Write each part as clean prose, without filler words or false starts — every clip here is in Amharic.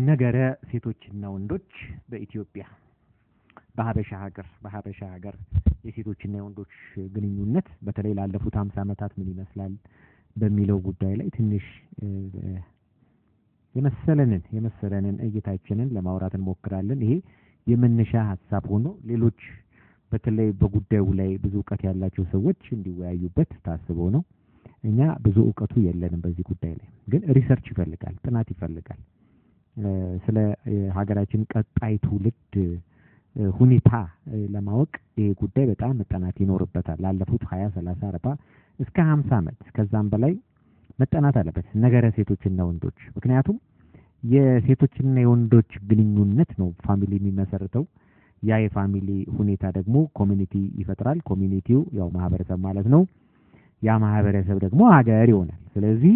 ነገረ ሴቶችና ወንዶች በኢትዮጵያ በሀበሻ ሀገር የሴቶችና የወንዶች ግንኙነት በተለይ ላለፉት 50 ዓመታት ምን ይመስላል በሚለው ጉዳይ ላይ ትንሽ የመሰለንን እይታችንን ለማውራት እንሞክራለን። ይሄ የመነሻ ሐሳብ ሆኖ ሌሎች በተለይ በጉዳዩ ላይ ብዙ ዕውቀት ያላቸው ሰዎች እንዲወያዩበት ታስቦ ነው። እኛ ብዙ ዕውቀቱ የለንም በዚህ ጉዳይ ላይ፣ ግን ሪሰርች ይፈልጋል፣ ጥናት ይፈልጋል። ስለ ሀገራችን ቀጣይ ትውልድ ሁኔታ ለማወቅ ይሄ ጉዳይ በጣም መጠናት ይኖርበታል። ላለፉት 20 30 40 እስከ 50 ዓመት ከዛም በላይ መጠናት አለበት ነገረ ሴቶችና ወንዶች። ምክንያቱም የሴቶችና የወንዶች ግንኙነት ነው ፋሚሊ የሚመሰርተው። ያ የፋሚሊ ሁኔታ ደግሞ ኮሚኒቲ ይፈጥራል። ኮሚኒቲው ያው ማህበረሰብ ማለት ነው። ያ ማህበረሰብ ደግሞ ሀገር ይሆናል። ስለዚህ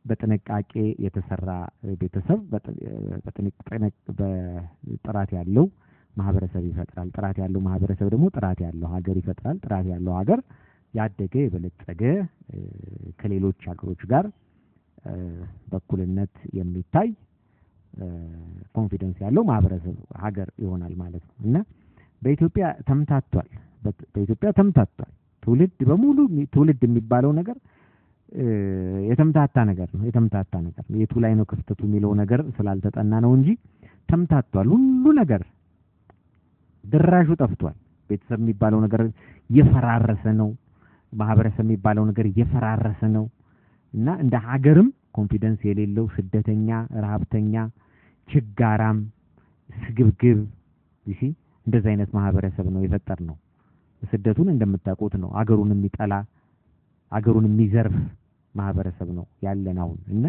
በጥንቃቄ የተሰራ ቤተሰብ በጥራት ያለው ማህበረሰብ ይፈጥራል። ጥራት ያለው ማህበረሰብ ደግሞ ጥራት ያለው ሀገር ይፈጥራል። ጥራት ያለው ሀገር ያደገ የበለጸገ ከሌሎች ሀገሮች ጋር በኩልነት የሚታይ ኮንፊደንስ ያለው ማህበረሰብ ሀገር ይሆናል ማለት ነው። እና በኢትዮጵያ ተምታቷል። ትውልድ የሚባለው ነገር የተምታታ ነገር ነው። የቱ ላይ ነው ክፍተቱ የሚለው ነገር ስላልተጠና ነው እንጂ ተምታቷል። ሁሉ ነገር ድራሹ ጠፍቷል። ቤተሰብ የሚባለው ነገር እየፈራረሰ ነው። ማህበረሰብ የሚባለው ነገር እየፈራረሰ ነው እና እንደ ሀገርም ኮንፊደንስ የሌለው ስደተኛ፣ ረሃብተኛ፣ ችጋራም፣ ስግብግብ እንደዚህ አይነት ማህበረሰብ ነው የፈጠርነው። ስደቱን እንደምታውቁት ነው። አገሩን የሚጠላ አገሩን የሚዘርፍ ማህበረሰብ ነው ያለን አሁን። እና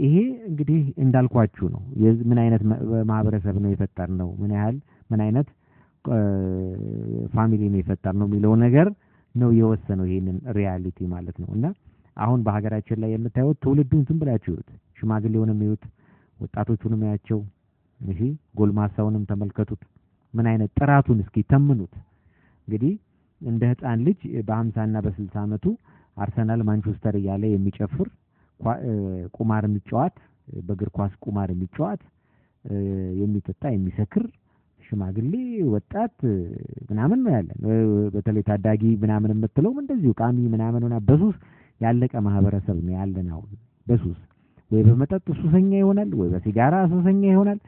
ይሄ እንግዲህ እንዳልኳችሁ ነው ምን አይነት ማህበረሰብ ነው የፈጠርነው፣ ምን አይነት ፋሚሊ ነው የፈጠርነው የሚለው ነገር ነው የወሰነው ይሄንን ሪያሊቲ ማለት ነው። እና አሁን በሀገራችን ላይ የምታዩት ትውልዱን ዝም ብላችሁ ይዩት፣ ሽማግሌውንም ይዩት፣ ወጣቶቹንም ያቸው፣ ጎልማሳውንም ተመልከቱት። ምን አይነት ጥራቱን እስኪ ተምኑት። እንግዲህ እንደ ህፃን ልጅ በ50 እና በ60 ዓመቱ አርሰናል ማንቸስተር እያለ የሚጨፍር ቁማር የሚጫወት በእግር ኳስ ቁማር የሚጫወት የሚጠጣ የሚሰክር ሽማግሌ ወጣት ምናምን ነው ያለን። በተለይ ታዳጊ ምናምን የምትለውም እንደዚሁ ቃሚ ምናምን በሱስ ያለቀ ማህበረሰብ ነው ያለን አሁን። በሱስ ወይ በመጠጥ ሱሰኛ ይሆናል፣ ወይ በሲጋራ ሱሰኛ ይሆናል፣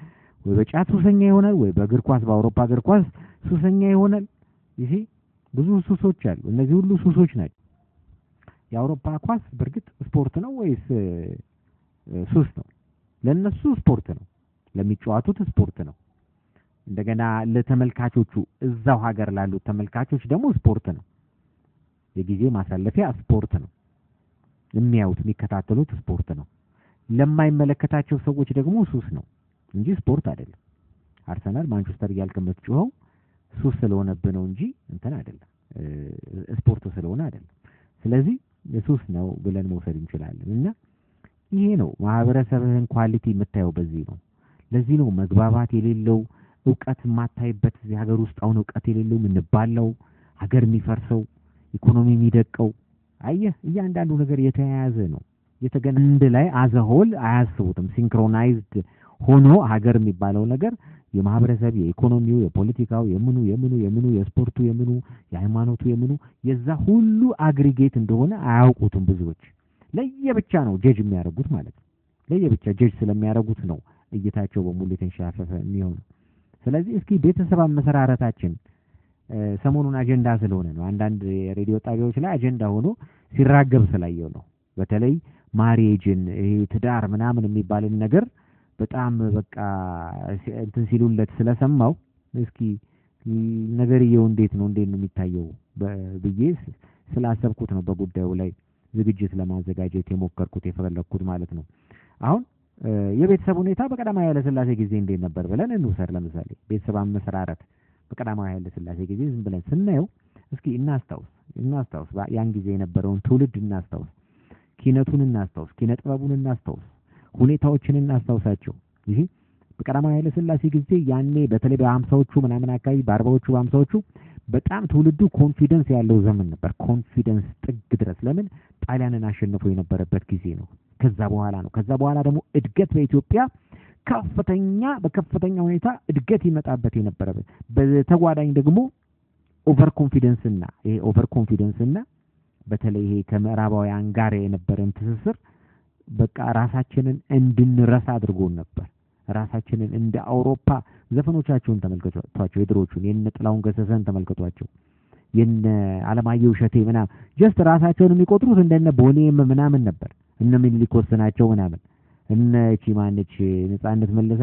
ወይ በጫት ሱሰኛ ይሆናል፣ ወይ በእግር ኳስ በአውሮፓ እግር ኳስ ሱሰኛ ይሆናል። ብዙ ሱሶች አሉ። እነዚህ ሁሉ ሱሶች ናቸው። የአውሮፓ ኳስ በርግጥ ስፖርት ነው ወይስ ሱስ ነው? ለነሱ ስፖርት ነው፣ ለሚጫወቱት ስፖርት ነው። እንደገና ለተመልካቾቹ እዛው ሀገር ላሉት ተመልካቾች ደግሞ ስፖርት ነው። የጊዜ ማሳለፊያ ስፖርት ነው። የሚያዩት የሚከታተሉት ስፖርት ነው። ለማይመለከታቸው ሰዎች ደግሞ ሱስ ነው እንጂ ስፖርት አይደለም። አርሰናል ማንቸስተር እያልክ የምትጮኸው ሱስ ስለሆነብህ ነው እንጂ እንትን አይደለም፣ ስፖርት ስለሆነ አይደለም። ስለዚህ ሱስ ነው ብለን መውሰድ እንችላለን። እና ይሄ ነው ማህበረሰብህን ኳሊቲ የምታየው በዚህ ነው። ለዚህ ነው መግባባት የሌለው ዕውቀት የማታይበት እዚህ ሀገር ውስጥ አሁን ዕውቀት የሌለው የምንባለው ሀገር የሚፈርሰው ኢኮኖሚ የሚደቀው። አየህ እያንዳንዱ ነገር የተያያዘ ነው። አንድ ላይ አዘሆል አያስቡትም። ሲንክሮናይዝድ ሆኖ ሀገር የሚባለው ነገር የማህበረሰብ የኢኮኖሚው የፖለቲካው የምኑ የስፖርቱ የሃይማኖቱ የዛ ሁሉ አግሪጌት እንደሆነ አያውቁትም ብዙዎች። ለየብቻ ነው ጀጅ የሚያደርጉት ማለት ነው። ለየብቻ ጀጅ ስለሚያደርጉት ነው እይታቸው በሙሉ የተንሻፈፈ የሚሆነው። ስለዚህ እስኪ ቤተሰብ አመሰራረታችን ሰሞኑን አጀንዳ ስለሆነ ነው። አንዳንድ የሬዲዮ ጣቢያዎች ላይ አጀንዳ ሆኖ ሲራገብ ስላየው ነው። በተለይ ማሪጅን ትዳር ምናምን የሚባልን ነገር በጣም በቃ እንትን ሲሉለት ስለሰማው እስኪ ነገርየው እንዴት ነው የሚታየው ብዬ ስላሰብኩት ነው በጉዳዩ ላይ ዝግጅት ለማዘጋጀት የፈለኩት ማለት ነው። አሁን የቤተሰብ ሁኔታ በቀዳማዊ ኃይለ ሥላሴ ጊዜ እንዴት ነበር ብለን እንውሰድ። ለምሳሌ ቤተሰብ አመሰራረት በቀዳማዊ ኃይለ ሥላሴ ጊዜ ዝም ብለን ስናየው እስኪ እናስታውስ ያን ጊዜ የነበረውን ትውልድ እናስታውስ፣ ኪነቱን እናስታውስ፣ ኪነ ጥበቡን እናስታውስ፣ ሁኔታዎችን እናስታውሳቸው። በቀዳማዊ ኃይለ ሥላሴ ጊዜ ያኔ በተለይ በ50ዎቹ ምናምን አካባቢ በ40ዎቹ በ50ዎቹ በጣም ትውልዱ ኮንፊደንስ ያለው ዘመን ነበር። ኮንፊደንስ ጥግ ድረስ ለምን ጣሊያንን አሸንፎ የነበረበት ጊዜ ነው። ከዛ በኋላ ደግሞ እድገት በኢትዮጵያ በከፍተኛ ሁኔታ እድገት ይመጣበት የነበረበት በተጓዳኝ ደግሞ ኦቨር ኮንፊደንስ እና በተለይ ይሄ ከምዕራባውያን ጋር የነበረን ትስስር በቃ ራሳችንን እንድንረሳ አድርጎን ነበር። ራሳችንን እንደ አውሮፓ ዘፈኖቻቸውን ተመልከቷቸው፣ የድሮቹን የነ ጥላሁን ገሰሰን ተመልከቷቸው፣ የነ አለማየሁ እሸቴ ምናምን ጀስት ራሳቸውን የሚቆጥሩት እንደነ ቦኔም ምናምን ነበር። እነ ምኒልክ ወስናቸው ምናምን እነ ቺማነች ነጻነት መለሰ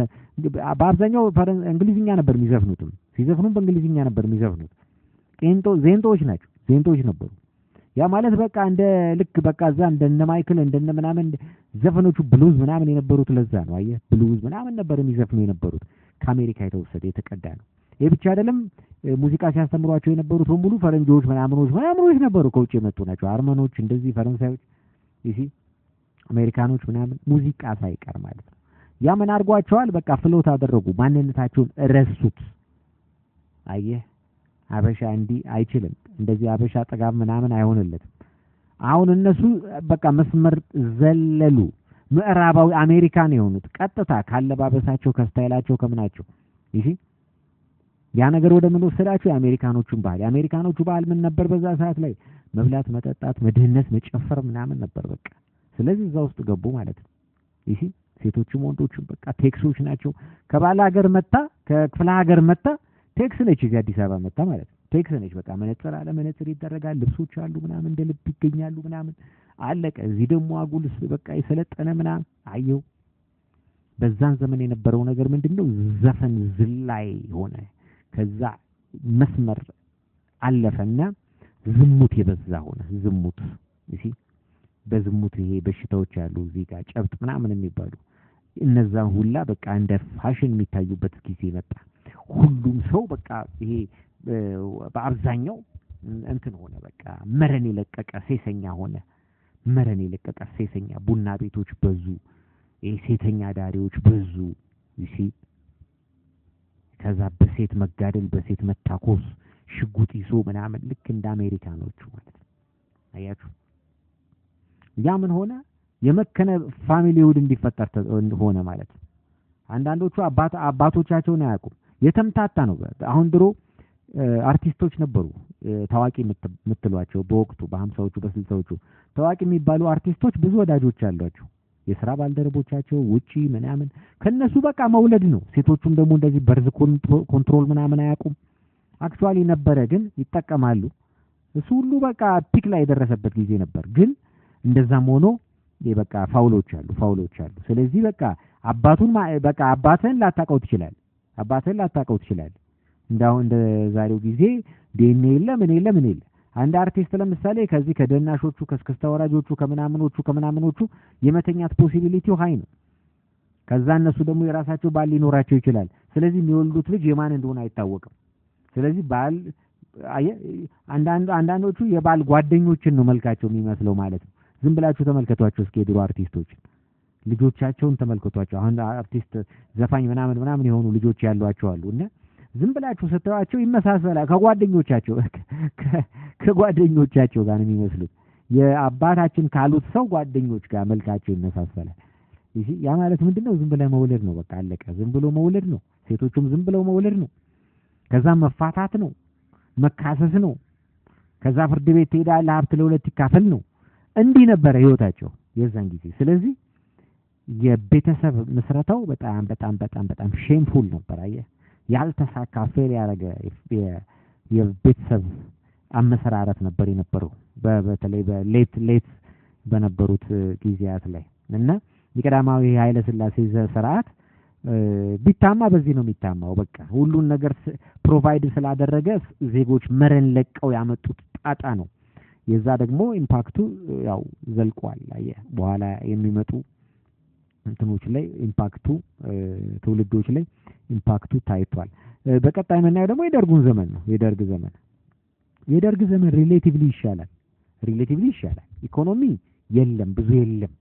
በአብዛኛው እንግሊዝኛ ነበር የሚዘፍኑትም። ሲዘፍኑም በእንግሊዝኛ ነበር የሚዘፍኑት። ዜንቶች ነበሩ። ያ ማለት በቃ እንደ ልክ በቃ እዛ እንደነ ማይክል እንደነ ምናምን ዘፈኖቹ ብሉዝ ምናምን የነበሩት ለዛ ነው። አየህ ብሉዝ ምናምን ነበር የሚዘፍኑ የነበሩት። ከአሜሪካ የተወሰደ የተቀዳ ነው። ይሄ ብቻ አይደለም። ሙዚቃ ሲያስተምሯቸው የነበሩት በሙሉ ፈረንጆች ምናምኖች ነበሩ፣ ከውጭ የመጡ ናቸው። አርመኖች፣ እንደዚህ ፈረንሳዮች፣ ይሲ አሜሪካኖች ምናምን ሙዚቃ ሳይቀር ማለት ነው። ያ ምን አድርጓቸዋል? በቃ ፍሎት አደረጉ፣ ማንነታቸውን ረሱት። አየህ አበሻ እንዲህ አይችልም፣ እንደዚህ አበሻ ጠጋብ ምናምን አይሆንለትም። አሁን እነሱ በቃ መስመር ዘለሉ። ምዕራባዊ አሜሪካን የሆኑት ቀጥታ ካለባበሳቸው ከስታይላቸው ከምናቸው ይሄ ያ ነገር ወደ ምን ወሰዳቸው? የአሜሪካኖቹን ባህል ምን ነበር? በዛ ሰዓት ላይ መብላት፣ መጠጣት፣ መድህነት፣ መጨፈር ምናምን ነበር በቃ። ስለዚህ እዛ ውስጥ ገቡ ማለት ነው። ይሄ ሴቶችም ወንዶችም በቃ ቴክሶች ናቸው። ከባለ ሀገር መጣ ከክፍለ ሀገር መጣ ቴክስ ነች። እዚህ አዲስ አበባ መጣ ማለት ነው። ቴክስ ነች በቃ። መነጽር ይደረጋል፣ ልብሶች አሉ ምናምን እንደ ልብ ይገኛሉ ምናምን አለቀ። እዚህ ደግሞ አጉልስ በቃ የሰለጠነ ምናምን አየው። በዛን ዘመን የነበረው ነገር ምንድነው? ዘፈን ዝላይ ሆነ። ከዛ መስመር አለፈና ዝሙት የበዛ ሆነ። ዝሙት እሺ፣ በዝሙት ይሄ በሽታዎች ያሉ እዚህ ጋር ጨብጥ ምናምን የሚባሉ እነዛን ሁላ በቃ እንደ ፋሽን የሚታዩበት ጊዜ መጣ። ሁሉም ሰው በቃ ይሄ በአብዛኛው እንትን ሆነ በቃ መረን የለቀቀ ሴሰኛ ሆነ። መረን የለቀቀ ሴሰኛ ቡና ቤቶች በዙ። ይሄ ሴተኛ ዳሪዎች በዙ። እሺ፣ ከዛ በሴት መጋደል፣ በሴት መታኮስ፣ ሽጉጥ ይዞ ምናምን ልክ እንደ አሜሪካኖቹ ማለት ነው። አያችሁ፣ ያ ምን ሆነ? የመከነ ፋሚሊ ውድ እንዲፈጠር ሆነ ማለት ነው። አንዳንዶቹ አባቶቻቸውን አያውቁም። የተምታታ ነው። አሁን ድሮ አርቲስቶች ነበሩ ታዋቂ የምትሏቸው በወቅቱ በ50ዎቹ በ60ዎቹ ታዋቂ የሚባሉ አርቲስቶች ብዙ ወዳጆች አሏቸው። የሥራ ባልደረቦቻቸው ውጪ ምናምን ከነሱ በቃ መውለድ ነው። ሴቶቹም ደግሞ እንደዚህ በርዝ ኮንትሮል ምናምን አያውቁም። አክቹአሊ ነበረ ግን ይጠቀማሉ። እሱ ሁሉ በቃ ፒክ ላይ የደረሰበት ጊዜ ነበር። ግን እንደዛም ሆኖ በቃ ፋውሎች አሉ። ስለዚህ በቃ አባትህን ላታውቀው ትችላለህ። እንዳው እንደ ዛሬው ጊዜ ዲኤንኤ የለ ምን የለ። አንድ አርቲስት ለምሳሌ ከዚህ ከደናሾቹ ከስክስታ ወራጆቹ ከምናምኖቹ የመተኛት ፖሲቢሊቲው ሃይ ነው። ከዛ እነሱ ደግሞ የራሳቸው ባል ሊኖራቸው ይችላል። ስለዚህ የሚወልዱት ልጅ የማን እንደሆነ አይታወቅም። ስለዚህ ባል አንዳንዶቹ የባል ጓደኞችን ነው መልካቸው የሚመስለው ማለት ነው። ዝም ብላችሁ ተመልከቷቸው እስኪ የድሮ አርቲስቶችን ልጆቻቸውን ተመልከቷቸው። አሁን አርቲስት ዘፋኝ ምናምን የሆኑ ልጆች ያሏቸው አሉ እና ዝም ብላችሁ ስታዩአቸው ይመሳሰላል ከጓደኞቻቸው ጋር ነው የሚመስሉት። የአባታችን ካሉት ሰው ጓደኞች ጋር መልካቸው ይመሳሰላል። እሺ፣ ያ ማለት ምንድነው? ዝም ብለ መውለድ ነው በቃ አለቀ። ዝም ብሎ መውለድ ነው። ሴቶቹም ዝም ብለው መውለድ ነው። ከዛ መፋታት ነው፣ መካሰስ ነው። ከዛ ፍርድ ቤት ትሄዳለህ፣ ሀብት ለሁለት ይካፈል ነው። እንዲህ ነበረ ህይወታቸው የዛን ጊዜ። ስለዚህ የቤተሰብ መስረታው በጣም ሼምፉል ነበር። አየህ፣ ያልተሳካ ፌል ያደረገ የቤተሰብ አመሰራረት ነበር የነበረው በተለይ በሌት በነበሩት ጊዜያት ላይ እና የቀዳማዊ ኃይለ ሥላሴ ስርዓት ቢታማ በዚህ ነው የሚታማው። በቃ ሁሉን ነገር ፕሮቫይድ ስላደረገ ዜጎች መረን ለቀው ያመጡት ጣጣ ነው። የዛ ደግሞ ኢምፓክቱ ያው ዘልቋል። አየህ፣ በኋላ የሚመጡ እንትኖች ላይ ኢምፓክቱ ትውልዶች ላይ ኢምፓክቱ ታይቷል። በቀጣይ የምናየው ደግሞ የደርጉን ዘመን ነው። የደርግ ዘመን ሪሌቲቭሊ ይሻላል። ኢኮኖሚ የለም፣ ብዙ የለም።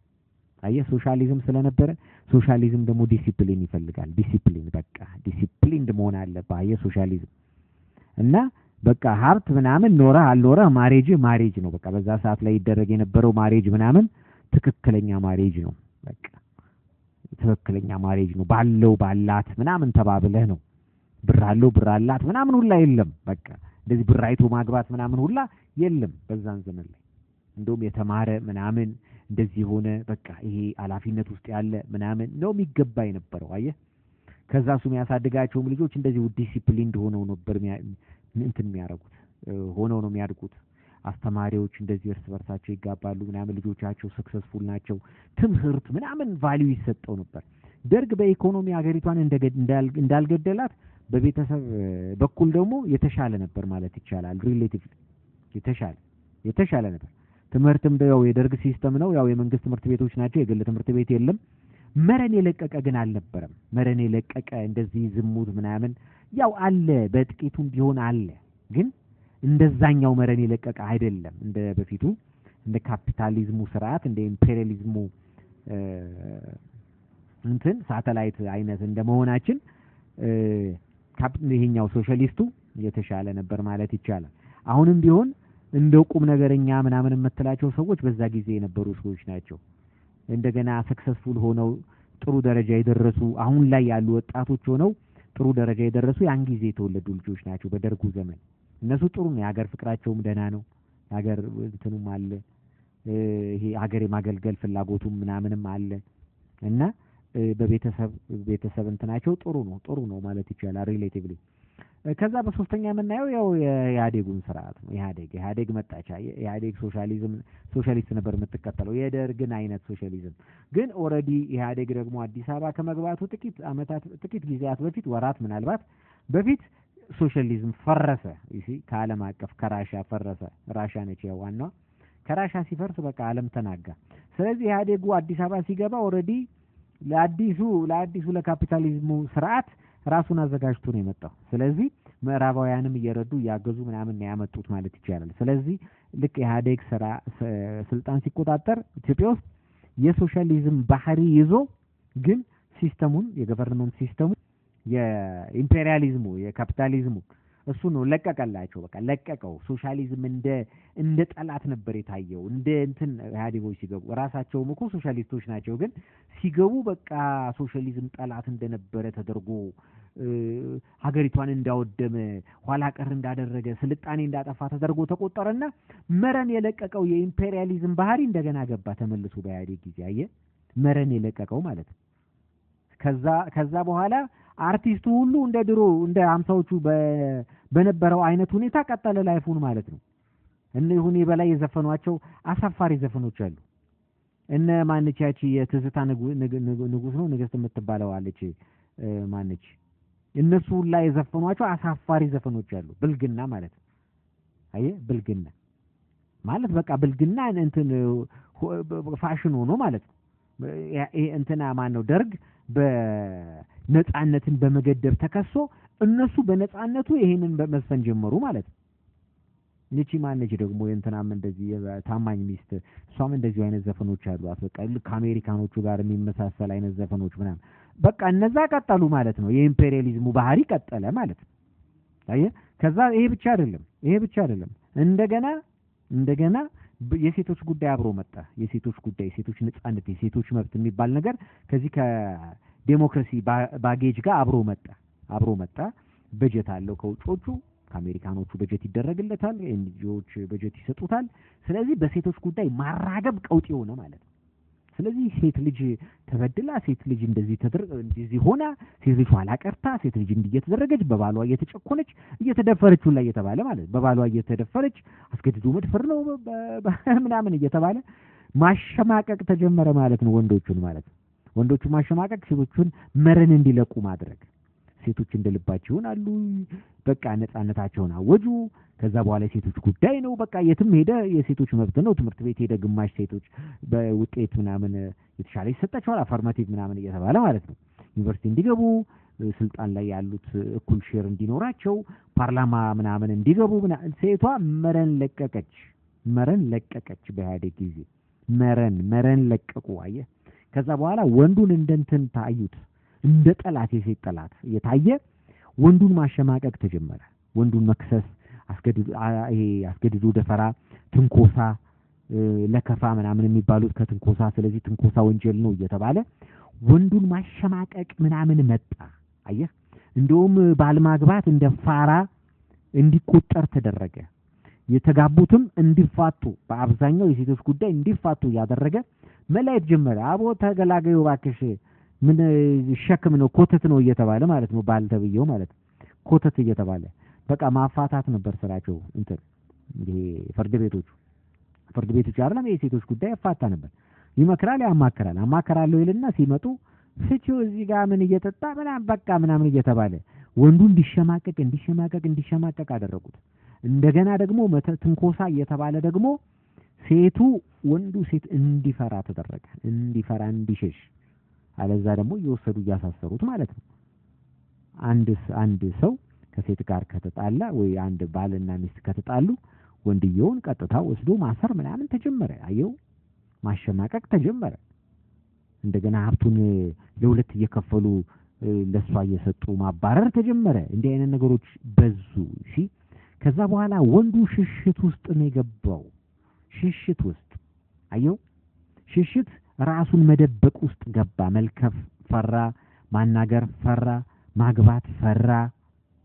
አየህ፣ ሶሻሊዝም ስለነበረ ሶሻሊዝም ደግሞ ዲሲፕሊን ይፈልጋል። ዲሲፕሊን መሆን አለበት። አየህ፣ ሶሻሊዝም እና በቃ ሀብት ምናምን ኖረ አልኖረ ማሬጅ ነው። በቃ በዛ ሰዓት ላይ ይደረግ የነበረው ማሬጅ ምናምን ትክክለኛ ማሬጅ ነው። በቃ ትክክለኛ ማሬጅ ነው። ባላት ምናምን ተባብለህ ነው። ብር አላት ምናምን ሁላ የለም። በቃ እንደዚህ ብር አይቶ ማግባት ምናምን ሁላ የለም በዛን ዘመን ላይ። እንደውም የተማረ ምናምን እንደዚህ ሆነ በቃ ይሄ ኃላፊነት ውስጥ ያለ ምናምን ነው የሚገባ የነበረው። አየህ ከዛ እሱ የሚያሳድጋቸውም ልጆች እንደዚህ ዲሲፕሊንድ ሆነው ነበር እንትን የሚያደርጉት ሆነው ነው የሚያድጉት። አስተማሪዎች እንደዚህ እርስ በርሳቸው ይጋባሉ ምናምን ልጆቻቸው ሰክሰስፉል ናቸው። ትምህርት ምናምን ቫልዩ ይሰጠው ነበር። ደርግ በኢኮኖሚ ሀገሪቷን እንዳልገደላት በቤተሰብ በኩል ደግሞ የተሻለ ነበር ማለት ይቻላል። ሪሌቲቭሊ የተሻለ ነበር። ትምህርትም ያው የደርግ ሲስተም ነው። ያው የመንግስት ትምህርት ቤቶች ናቸው፣ የግል ትምህርት ቤት የለም። መረን የለቀቀ ግን አልነበረም። መረን የለቀቀ እንደዚህ ዝሙት ምናምን ያው አለ፣ በጥቂቱም ቢሆን አለ። ግን እንደዛኛው መረን የለቀቀ አይደለም። እንደ በፊቱ እንደ ካፒታሊዝሙ ስርዓት እንደ ኢምፔሪያሊዝሙ እንትን ሳተላይት አይነት እንደመሆናችን ይሄኛው ሶሻሊስቱ የተሻለ ነበር ማለት ይቻላል። አሁንም ቢሆን እንደ ቁም ነገረኛ ምናምን የምትላቸው ሰዎች በዛ ጊዜ የነበሩ ሰዎች ናቸው። እንደገና ሰክሰስፉል ሆነው ጥሩ ደረጃ የደረሱ አሁን ላይ ያሉ ወጣቶች ሆነው ጥሩ ደረጃ የደረሱ ያን ጊዜ የተወለዱ ልጆች ናቸው በደርጉ ዘመን። እነሱ ጥሩ ነው፣ የሀገር ፍቅራቸውም ደህና ነው፣ ሀገር እንትኑም አለ፣ ይሄ ሀገር የማገልገል ፍላጎቱም ምናምንም አለ እና በቤተሰብ እንትናቸው ጥሩ ነው ማለት ይቻላል ሪሌቲቭሊ። ከዛ በሶስተኛ የምናየው ያው የኢህአዴጉን ስርዓት ነው። ኢህአዴግ መጣቻ። ኢህአዴግ ሶሻሊስት ነበር የምትከተለው የደርግን አይነት ሶሻሊዝም። ግን ኦልሬዲ ኢህአዴግ ደግሞ አዲስ አበባ ከመግባቱ ጥቂት ጊዜያት በፊት ወራት ምናልባት በፊት ሶሻሊዝም ፈረሰ። ከዓለም አቀፍ ከራሻ ፈረሰ። ራሻ ነች ያው ዋናው። ከራሻ ሲፈርስ በቃ ዓለም ተናጋ። ስለዚህ ኢህአዴጉ አዲስ አበባ ሲገባ ኦልሬዲ ለአዲሱ ለካፒታሊዝሙ ስርዓት ራሱን አዘጋጅቶ ነው የመጣው። ስለዚህ ምዕራባውያንም እየረዱ እያገዙ ምናምን ነው ያመጡት ማለት ይቻላል። ስለዚህ ልክ ኢህአዴግ ስልጣን ሲቆጣጠር ኢትዮጵያ ውስጥ የሶሻሊዝም ባህሪ ይዞ ግን ሲስተሙን የገቨርንመንት ሲስተሙ የኢምፔሪያሊዝሙ የካፒታሊዝሙ እሱ ነው ለቀቀላቸው። በቃ ለቀቀው። ሶሻሊዝም እንደ ጠላት ነበር የታየው። እንደ እንትን ኢህአዴጎች ሲገቡ ራሳቸውም እኮ ሶሻሊስቶች ናቸው፣ ግን ሲገቡ በቃ ሶሻሊዝም ጠላት እንደነበረ ተደርጎ ሀገሪቷን እንዳወደመ ኋላ ቀር እንዳደረገ ስልጣኔ እንዳጠፋ ተደርጎ ተቆጠረና መረን የለቀቀው የኢምፔሪያሊዝም ባህሪ እንደገና ገባ ተመልሶ በኢህአዴግ ጊዜ። አየህ መረን የለቀቀው ማለት ነው። ከዛ በኋላ አርቲስቱ ሁሉ እንደ ድሮ እንደ 50ዎቹ በነበረው አይነት ሁኔታ ቀጠለ ላይፉን ማለት ነው። እነሁን በላይ የዘፈኗቸው አሳፋሪ ዘፈኖች አሉ። እነ ማንቻቺ የትዝታ ንጉስ ነው ንግስት የምትባለው አለች ማንች እነሱ ላይ የዘፈኗቸው አሳፋሪ ዘፈኖች አሉ። ብልግና ማለት ነው። አየህ ብልግና ማለት በቃ ብልግና እንትን ፋሽን ሆኖ ማለት ነው። እንትና ማን ነው ደርግ በነጻነትን በመገደብ ተከሶ እነሱ በነጻነቱ ይሄንን በመስፈን ጀመሩ ማለት ነው። ንቺ ማነች ደግሞ የእንትናም እንደዚህ ታማኝ ሚስት እሷም እንደዚህ አይነት ዘፈኖች አሏት። በቃ ከአሜሪካኖቹ ጋር የሚመሳሰል አይነት ዘፈኖች ምናምን በቃ እነዛ ቀጠሉ ማለት ነው። የኢምፔሪያሊዝሙ ባህሪ ቀጠለ ማለት ነው። አየህ ከዛ ይሄ ብቻ አይደለም እንደገና የሴቶች ጉዳይ አብሮ መጣ። የሴቶች ጉዳይ፣ የሴቶች ነጻነት፣ የሴቶች መብት የሚባል ነገር ከዚህ ከዴሞክራሲ ባጌጅ ጋር አብሮ መጣ። በጀት አለው ከውጮቹ፣ ከአሜሪካኖቹ በጀት ይደረግለታል፣ ኤንጂኦዎች በጀት ይሰጡታል። ስለዚህ በሴቶች ጉዳይ ማራገብ ቀውጥ የሆነ ማለት ነው። ስለዚህ ሴት ልጅ ተበድላ፣ ሴት ልጅ እንደዚህ ሆና፣ ሴት ልጅ ኋላ ቀርታ፣ ሴት ልጅ እየተደረገች በባሏ እየተጨቆነች እየተደፈረች ሁላ እየተባለ ማለት በባሏ እየተደፈረች አስገድዶ መድፈር ነው ምናምን እየተባለ ማሸማቀቅ ተጀመረ ማለት ነው። ወንዶቹን ማለት ነው። ወንዶቹ ማሸማቀቅ፣ ሴቶቹን መረን እንዲለቁ ማድረግ። ሴቶች እንደልባቸው ይሆናሉ። በቃ ነጻነታቸውን አወጁ። ከዛ በኋላ የሴቶች ጉዳይ ነው። በቃ የትም ሄደ የሴቶች መብት ነው። ትምህርት ቤት ሄደ ግማሽ ሴቶች በውጤት ምናምን የተሻለ ይሰጣቸዋል፣ አፈርማቲቭ ምናምን እየተባለ ማለት ነው። ዩኒቨርሲቲ እንዲገቡ፣ ስልጣን ላይ ያሉት እኩል ሼር እንዲኖራቸው፣ ፓርላማ ምናምን እንዲገቡ ሴቷ መረን ለቀቀች። በኢህአዴግ ጊዜ መረን ለቀቁ። አየህ ከዛ በኋላ ወንዱን እንደንትን ታዩት፣ እንደ ጠላት፣ የሴት ጠላት እየታየ ወንዱን ማሸማቀቅ ተጀመረ። ወንዱን መክሰስ፣ አስገድዶ ደፈራ፣ ትንኮሳ፣ ለከፋ ምናምን የሚባሉት ከትንኮሳ ስለዚህ ትንኮሳ ወንጀል ነው እየተባለ ወንዱን ማሸማቀቅ ምናምን መጣ። አየህ እንደውም ባልማግባት እንደ ፋራ እንዲቆጠር ተደረገ። የተጋቡትም እንዲፋቱ በአብዛኛው የሴቶች ጉዳይ እንዲፋቱ ያደረገ መላእክት ጀመረ። አቦ ተገላገዩ ባክሽ ምን ሸክም ነው ኮተት ነው እየተባለ ማለት ነው። ባልተብየው ማለት ኮተት እየተባለ በቃ ማፋታት ነበር ስራቸው። እንትን ይሄ ፍርድ ቤቶች አይደለም የሴቶች ጉዳይ ያፋታ ነበር። ይመክራል፣ ያማከራል። አማከራለሁ ይልና ሲመጡ ፍቺው እዚህ ጋር ምን እየጠጣ ምናምን እየተባለ ወንዱ እንዲሸማቀቅ አደረጉት። እንደገና ደግሞ ትንኮሳ እየተባለ ደግሞ ወንዱ ሴት እንዲፈራ ተደረገ። እንዲሸሽ አለዛ ደግሞ እየወሰዱ እያሳሰሩት ማለት ነው። አንድ ሰው ከሴት ጋር ከተጣላ ወይ አንድ ባልና ሚስት ከተጣሉ ወንድየውን ቀጥታ ወስዶ ማሰር ምናምን ተጀመረ። አየው ማሸማቀቅ ተጀመረ። እንደገና ሀብቱን ለሁለት እየከፈሉ ለሷ እየሰጡ ማባረር ተጀመረ። እንዲህ አይነት ነገሮች በዙ። እሺ ከዛ በኋላ ወንዱ ሽሽት ውስጥ ነው የገባው። ሽሽት ውስጥ አየው ሽሽት ራሱን መደበቅ ውስጥ ገባ። መልከፍ ፈራ፣ ማናገር ፈራ፣ ማግባት ፈራ።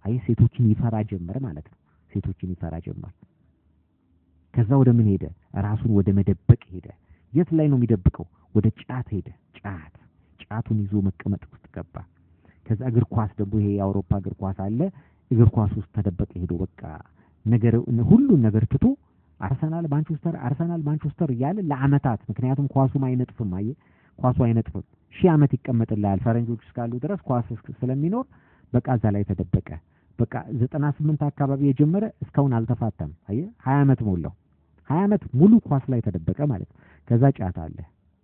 አይ ሴቶችን ይፈራ ጀመር ማለት ነው። ሴቶችን ይፈራ ጀመር። ከዛ ወደ ምን ሄደ? ራሱን ወደ መደበቅ ሄደ። የት ላይ ነው የሚደብቀው? ወደ ጫት ሄደ። ጫቱን ይዞ መቀመጥ ውስጥ ገባ። ከዛ እግር ኳስ ደግሞ ይሄ የአውሮፓ እግር ኳስ አለ። እግር ኳስ ውስጥ ተደበቀ ሄዶ በቃ ሁሉን ነገር ትቶ አርሰናል ማንቸስተር እያለ ለአመታት ምክንያቱም ኳሱም አይነጥፍም። ኳሱ አይነጥፍም። 1000 ዓመት ይቀመጥልሃል ፈረንጆች እስካሉ ድረስ ኳስ ስለሚኖር በቃ እዛ ላይ ተደበቀ። በቃ 98 አካባቢ የጀመረ እስካሁን አልተፋታም። 20 ዓመት ሞላው። 20 ዓመት ሙሉ ኳስ ላይ ተደበቀ ማለት። ከዛ ጫት አለ።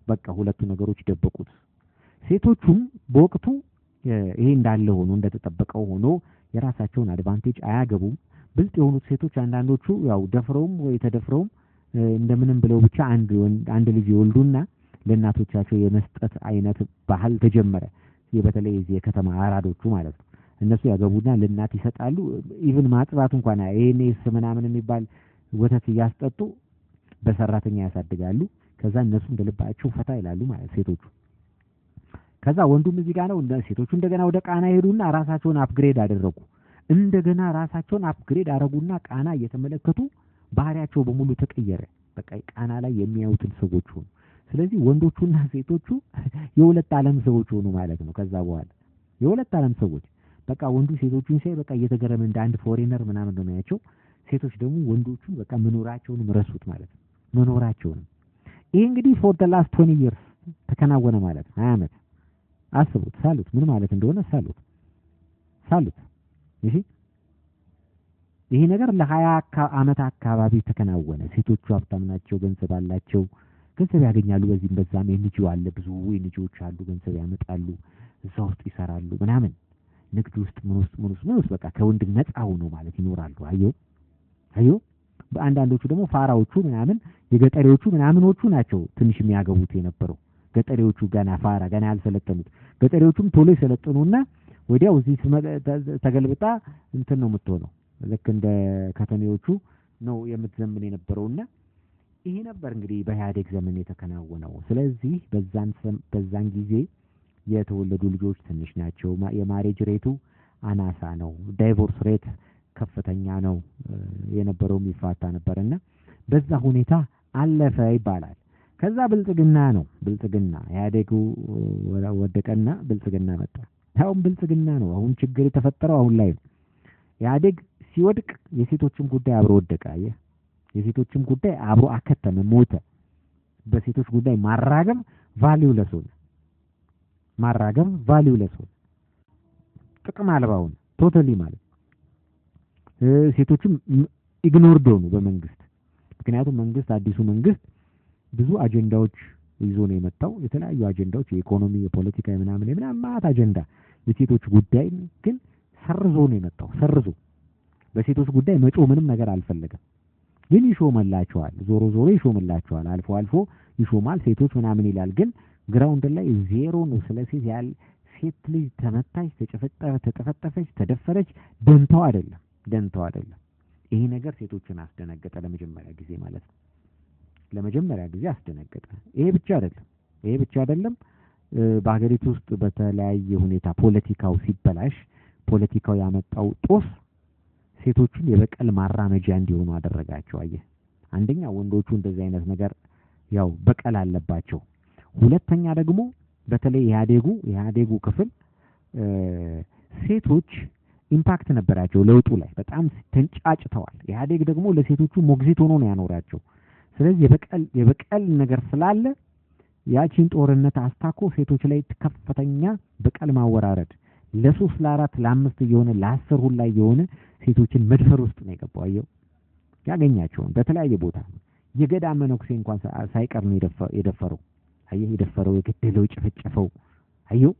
በቃ ሁለቱ ነገሮች ደበቁት። ሴቶቹም በወቅቱ ይሄ እንዳለ ሆኖ እንደተጠበቀው ሆኖ የራሳቸውን አድቫንቴጅ አያገቡም። ብልጥ የሆኑት ሴቶች አንዳንዶቹ ያው ደፍረውም ወይ ተደፍረውም እንደምንም ብለው ብቻ አንድ ልጅ ይወልዱና ለእናቶቻቸው የመስጠት አይነት ባህል ተጀመረ። በተለይ እዚህ የከተማ አራዶቹ ማለት ነው። እነሱ ያገቡና ለእናት ይሰጣሉ። ኢቭን ማጥባት እንኳን ይሄኔስ ምናምን የሚባል ወተት እያስጠጡ በሰራተኛ ያሳድጋሉ። ከዛ እነሱ እንደልባቸው ፈታ ይላሉ ማለት ሴቶቹ። ከዛ ወንዱም እዚህ ጋር ነው። ሴቶቹ እንደገና ወደ ቃና ሄዱና ራሳቸውን አፕግሬድ አደረጉ። እንደገና ራሳቸውን አፕግሬድ አደረጉና ቃና እየተመለከቱ ባህሪያቸው በሙሉ ተቀየረ። በቃ ቃና ላይ የሚያዩትን ሰዎች ሆኑ። ስለዚህ ወንዶቹና ሴቶቹ የሁለት ዓለም ሰዎች ሆኑ ማለት ነው። ከዛ በኋላ የሁለት ዓለም ሰዎች በቃ ወንዱ ሴቶቹን ሲያይ በቃ እየተገረመ እንደ አንድ ፎሬነር ምናምን ነው የሚያያቸው። ሴቶች ደግሞ ወንዶቹን በቃ መኖራቸውንም ረሱት ማለት ነው። መኖራቸውንም ይሄ እንግዲህ for the last 20 years ተከናወነ ማለት ነው። 20 ዓመት አስቡት። ሳሉት ምን ማለት እንደሆነ ሳሉት። እሺ ይሄ ነገር ለ20 ዓመት አካባቢ ተከናወነ። ሴቶቹ ሀብታም ናቸው፣ ገንዘብ አላቸው፣ ገንዘብ ያገኛሉ። በዚህም በዛም ኤንጂኦ አለ፣ ብዙ ኤንጂኦዎች አሉ፣ ገንዘብ ያመጣሉ፣ እዛ ውስጥ ይሰራሉ ምናምን ንግድ ውስጥ ምን ውስጥ በቃ ከወንድ ነፃ ሆነው ማለት ይኖራሉ። አየው በአንዳንዶቹ ደግሞ ፋራዎቹ ምናምን የገጠሬዎቹ ምናምኖቹ ናቸው ትንሽ የሚያገቡት የነበረው። ገጠሬዎቹ ገና ፋራ ገና ያልሰለጠኑት ገጠሬዎቹም ቶሎ ይሰለጥኑና ወዲያው እዚህ ተገልብጣ እንትን ነው የምትሆነው። ልክ እንደ ከተሜዎቹ ነው የምትዘምን የነበረውና ይሄ ነበር እንግዲህ በኢህአዴግ ዘመን የተከናወነው። ስለዚህ በዛን ጊዜ የተወለዱ ልጆች ትንሽ ናቸው። የማሬጅ ሬቱ አናሳ ነው። ዳይቮርስ ሬት ከፍተኛ ነው የነበረው። ይፋታ ነበርና በዛ ሁኔታ አለፈ ይባላል። ከዛ ብልጽግና ኢህአዴጉ ወደቀና ብልጽግና መጣ። አሁን ብልጽግና ነው። አሁን ችግር የተፈጠረው አሁን ላይ ነው። ኢህአዴግ ሲወድቅ የሴቶችም ጉዳይ አብሮ ወደቀ። የሴቶችም ጉዳይ አብሮ አከተመ፣ ሞተ። በሴቶች ጉዳይ ማራገም ቫልዩለስ ሆነ። ጥቅም አልባውን ቶታሊ ማለት ሴቶችም ኢግኖርድ ሆኑ በመንግስት። ምክንያቱም አዲሱ መንግስት ብዙ አጀንዳዎች ይዞ ነው የመጣው። የተለያዩ አጀንዳዎች የኢኮኖሚ፣ የፖለቲካ፣ ምናምን ማለት አጀንዳ የሴቶች ጉዳይ ግን ሰርዞ ነው የመጣው። በሴቶች ጉዳይ መጮ ምንም ነገር አልፈለገም። ግን ይሾመላቸዋል። ዞሮ ይሾመላቸዋል። አልፎ ይሾማል። ሴቶች ምናምን ይላል። ግን ግራውንድ ላይ ዜሮ ነው። ስለዚህ ሴት ልጅ ተመታች፣ ተጨፈጠፈች፣ ተደፈረች ደንታው አይደለም። ይሄ ነገር ሴቶችን አስደነገጠ ለመጀመሪያ ጊዜ ማለት ነው። ለመጀመሪያ ጊዜ አስደነገጠ። ይሄ ብቻ አይደለም በሀገሪቱ ውስጥ በተለያየ ሁኔታ ፖለቲካው ሲበላሽ ፖለቲካው ያመጣው ጦስ ሴቶችን የበቀል ማራመጃ እንዲሆኑ አደረጋቸው። አየህ አንደኛ ወንዶቹ እንደዚህ አይነት ነገር ያው በቀል አለባቸው። ሁለተኛ ደግሞ በተለይ ኢህአዴጉ ክፍል ሴቶች ኢምፓክት ነበራቸው ለውጡ ላይ በጣም ተንጫጭተዋል። ኢህአዴግ ደግሞ ለሴቶቹ ሞግዚት ሆኖ ነው ያኖራቸው። ስለዚህ የበቀል ነገር ስላለ ያቺን ጦርነት አስታኮ ሴቶች ላይ ከፍተኛ በቀል ማወራረድ ለ3 ለ4 ለ5 እየሆነ ለ10 ሁላ እየሆነ ሴቶችን መድፈር ውስጥ ነው የገባው። አየው ያገኛቸውን በተለያየ ቦታ የገዳ መነኩሴ እንኳን ሳይቀር ነው የደፈረው። አየህ የደፈረው የገደለው ጨፈጨፈው። አየው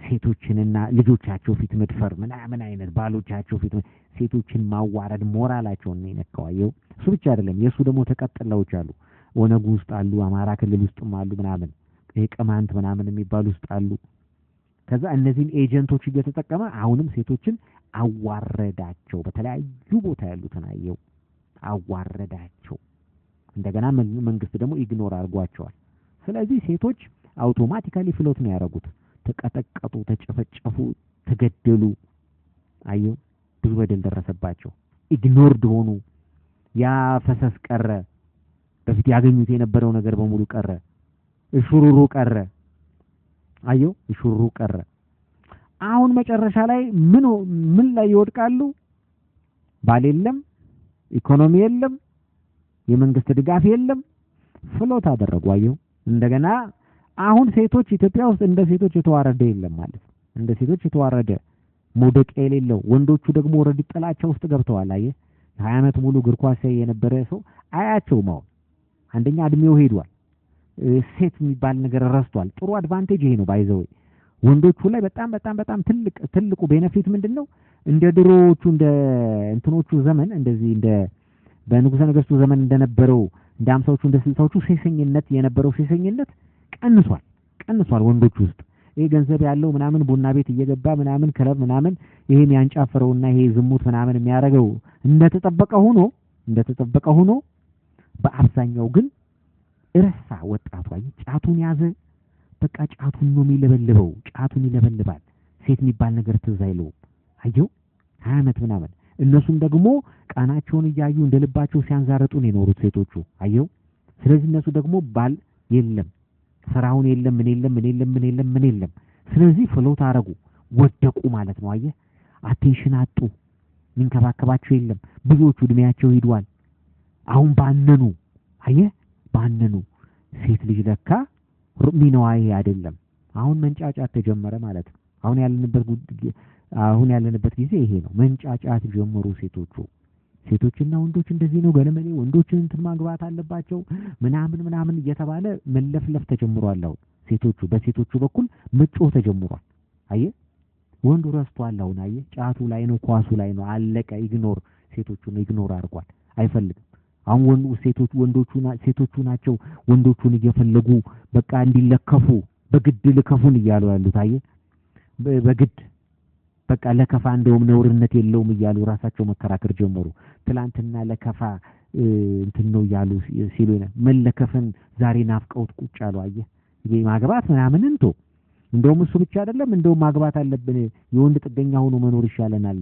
ሴቶችንና ልጆቻቸው ፊት መድፈር ምን አይነት ባሎቻቸው ፊት ሴቶችን ማዋረድ ሞራላቸውን ነው የነካው። አየው እሱ ብቻ አይደለም የሱ ደግሞ ተቀጥላዎች አሉ። ኦነግ ውስጥ አሉ፣ አማራ ክልል ውስጥም አሉ ምናምን ቅማንት ምናምን የሚባሉ ውስጥ አሉ። ከዛ እነዚህን ኤጀንቶች እየተጠቀመ አሁንም ሴቶችን አዋረዳቸው። በተለያዩ ቦታ ያሉትን አየው አዋረዳቸው። እንደገና መንግስት ደግሞ ኢግኖር አድርጓቸዋል። ስለዚህ ሴቶች አውቶማቲካሊ ፍሎት ነው ያደረጉት። ተቀጠቀጡ፣ ተጨፈጨፉ፣ ተገደሉ። አየው ብዙ በደል ደረሰባቸው። ኢግኖርድ ሆኑ። ያ ፈሰስ ቀረ። በፊት ያገኙት የነበረው ነገር በሙሉ ቀረ። እሹሩሩ ቀረ። አየው እሹሩሩ ቀረ። አሁን መጨረሻ ላይ ምን ላይ ይወድቃሉ? ባል የለም፣ ኢኮኖሚ የለም፣ የመንግስት ድጋፍ የለም። ፍሎት አደረጉ። አየው እንደገና አሁን ሴቶች ኢትዮጵያ ውስጥ እንደ ሴቶች የተዋረደ የለም ማለት ነው። እንደ ሴቶች የተዋረደ ሞደቅ የሌለው ወንዶቹ ደግሞ ወረድ ጥላቻ ውስጥ ገብተዋል። አየህ 20 ዓመት ሙሉ እግር ኳስ የነበረ ሰው አያቸውም። አሁን አንደኛ እድሜው ሄዷል። ሴት የሚባል ነገር ረስቷል። ጥሩ አድቫንቴጅ ይሄ ነው ባይዘው ወንዶቹ ላይ በጣም ትልቁ ቤኔፊት ምንድነው? እንደ ድሮዎቹ እንደ እንትኖቹ ዘመን እንደዚህ እንደ በንጉሠ ነገሥቱ ዘመን እንደነበረው እንደ 50ዎቹ እንደ 60ዎቹ ሴሰኝነት የነበረው ሴሰኝነት ቀንሷል ወንዶች ውስጥ። ይሄ ገንዘብ ያለው ምናምን ቡና ቤት እየገባ ምናምን ክለብ ምናምን ይሄን ያንጫፈረውና ይሄ ዝሙት ምናምን የሚያደርገው እንደተጠበቀ ሆኖ በአብዛኛው ግን እረሳ ወጣቱ። አይ ጫቱን ያዘ። በቃ ጫቱን ነው የሚለበልበው። ጫቱን ይለበልባል። ሴት የሚባል ነገር ትዝ አይለውም። አየው 20 ዓመት ምናምን እነሱም ደግሞ ቃናቸውን እያዩ እንደልባቸው ሲያንዛረጡ ነው የኖሩት ሴቶቹ። አየው ስለዚህ እነሱ ደግሞ ባል የለም፣ ስራውን የለም፣ ምን የለም። ስለዚህ ፍሎት አረጉ፣ ወደቁ ማለት ነው። አየህ አቴንሽን አጡ። ሚንከባከባቸው የለም። ብዙዎቹ እድሜያቸው ሄዷል። አሁን ባነኑ። አየህ ባነኑ። ሴት ልጅ ለካ ሚናዋ ይሄ አይደለም። አሁን መንጫጫት ተጀመረ ማለት ነው። አሁን ያለንበት ጊዜ ይሄ ነው። መንጫጫት ጀመሩ ሴቶችና ወንዶች እንደዚህ ነው ገለመሌ ወንዶችን እንትን ማግባት አለባቸው ምናምን እየተባለ መለፍለፍ ተጀምሯል። አሁን በሴቶቹ በኩል መጮህ ተጀምሯል። አየህ ወንዱ ረስቷል። አሁን አየህ ጫቱ ላይ ነው፣ ኳሱ ላይ ነው። አለቀ። ሴቶቹን ኢግኖር አድርጓል። አይፈልግም። አሁን ሴቶቹ ናቸው ወንዶቹን እየፈለጉ በቃ እንዲለከፉ በግድ ልከፉን እያሉ ያሉት። አየህ በግድ በቃ ለከፋ እንደውም ነውርነት የለውም እያሉ ራሳቸው መከራከር ጀመሩ። ትላንትና ለከፋ እንትን ነው እያሉ ሲሉ መለከፍን ዛሬ ናፍቀውት ቁጭ አሉ። አየህ ይሄ ማግባት ምናምን እንደውም እሱ ብቻ አይደለም፣ እንደውም ማግባት አለብን፣ የወንድ ጥገኛ ሆኖ መኖር ይሻለናል።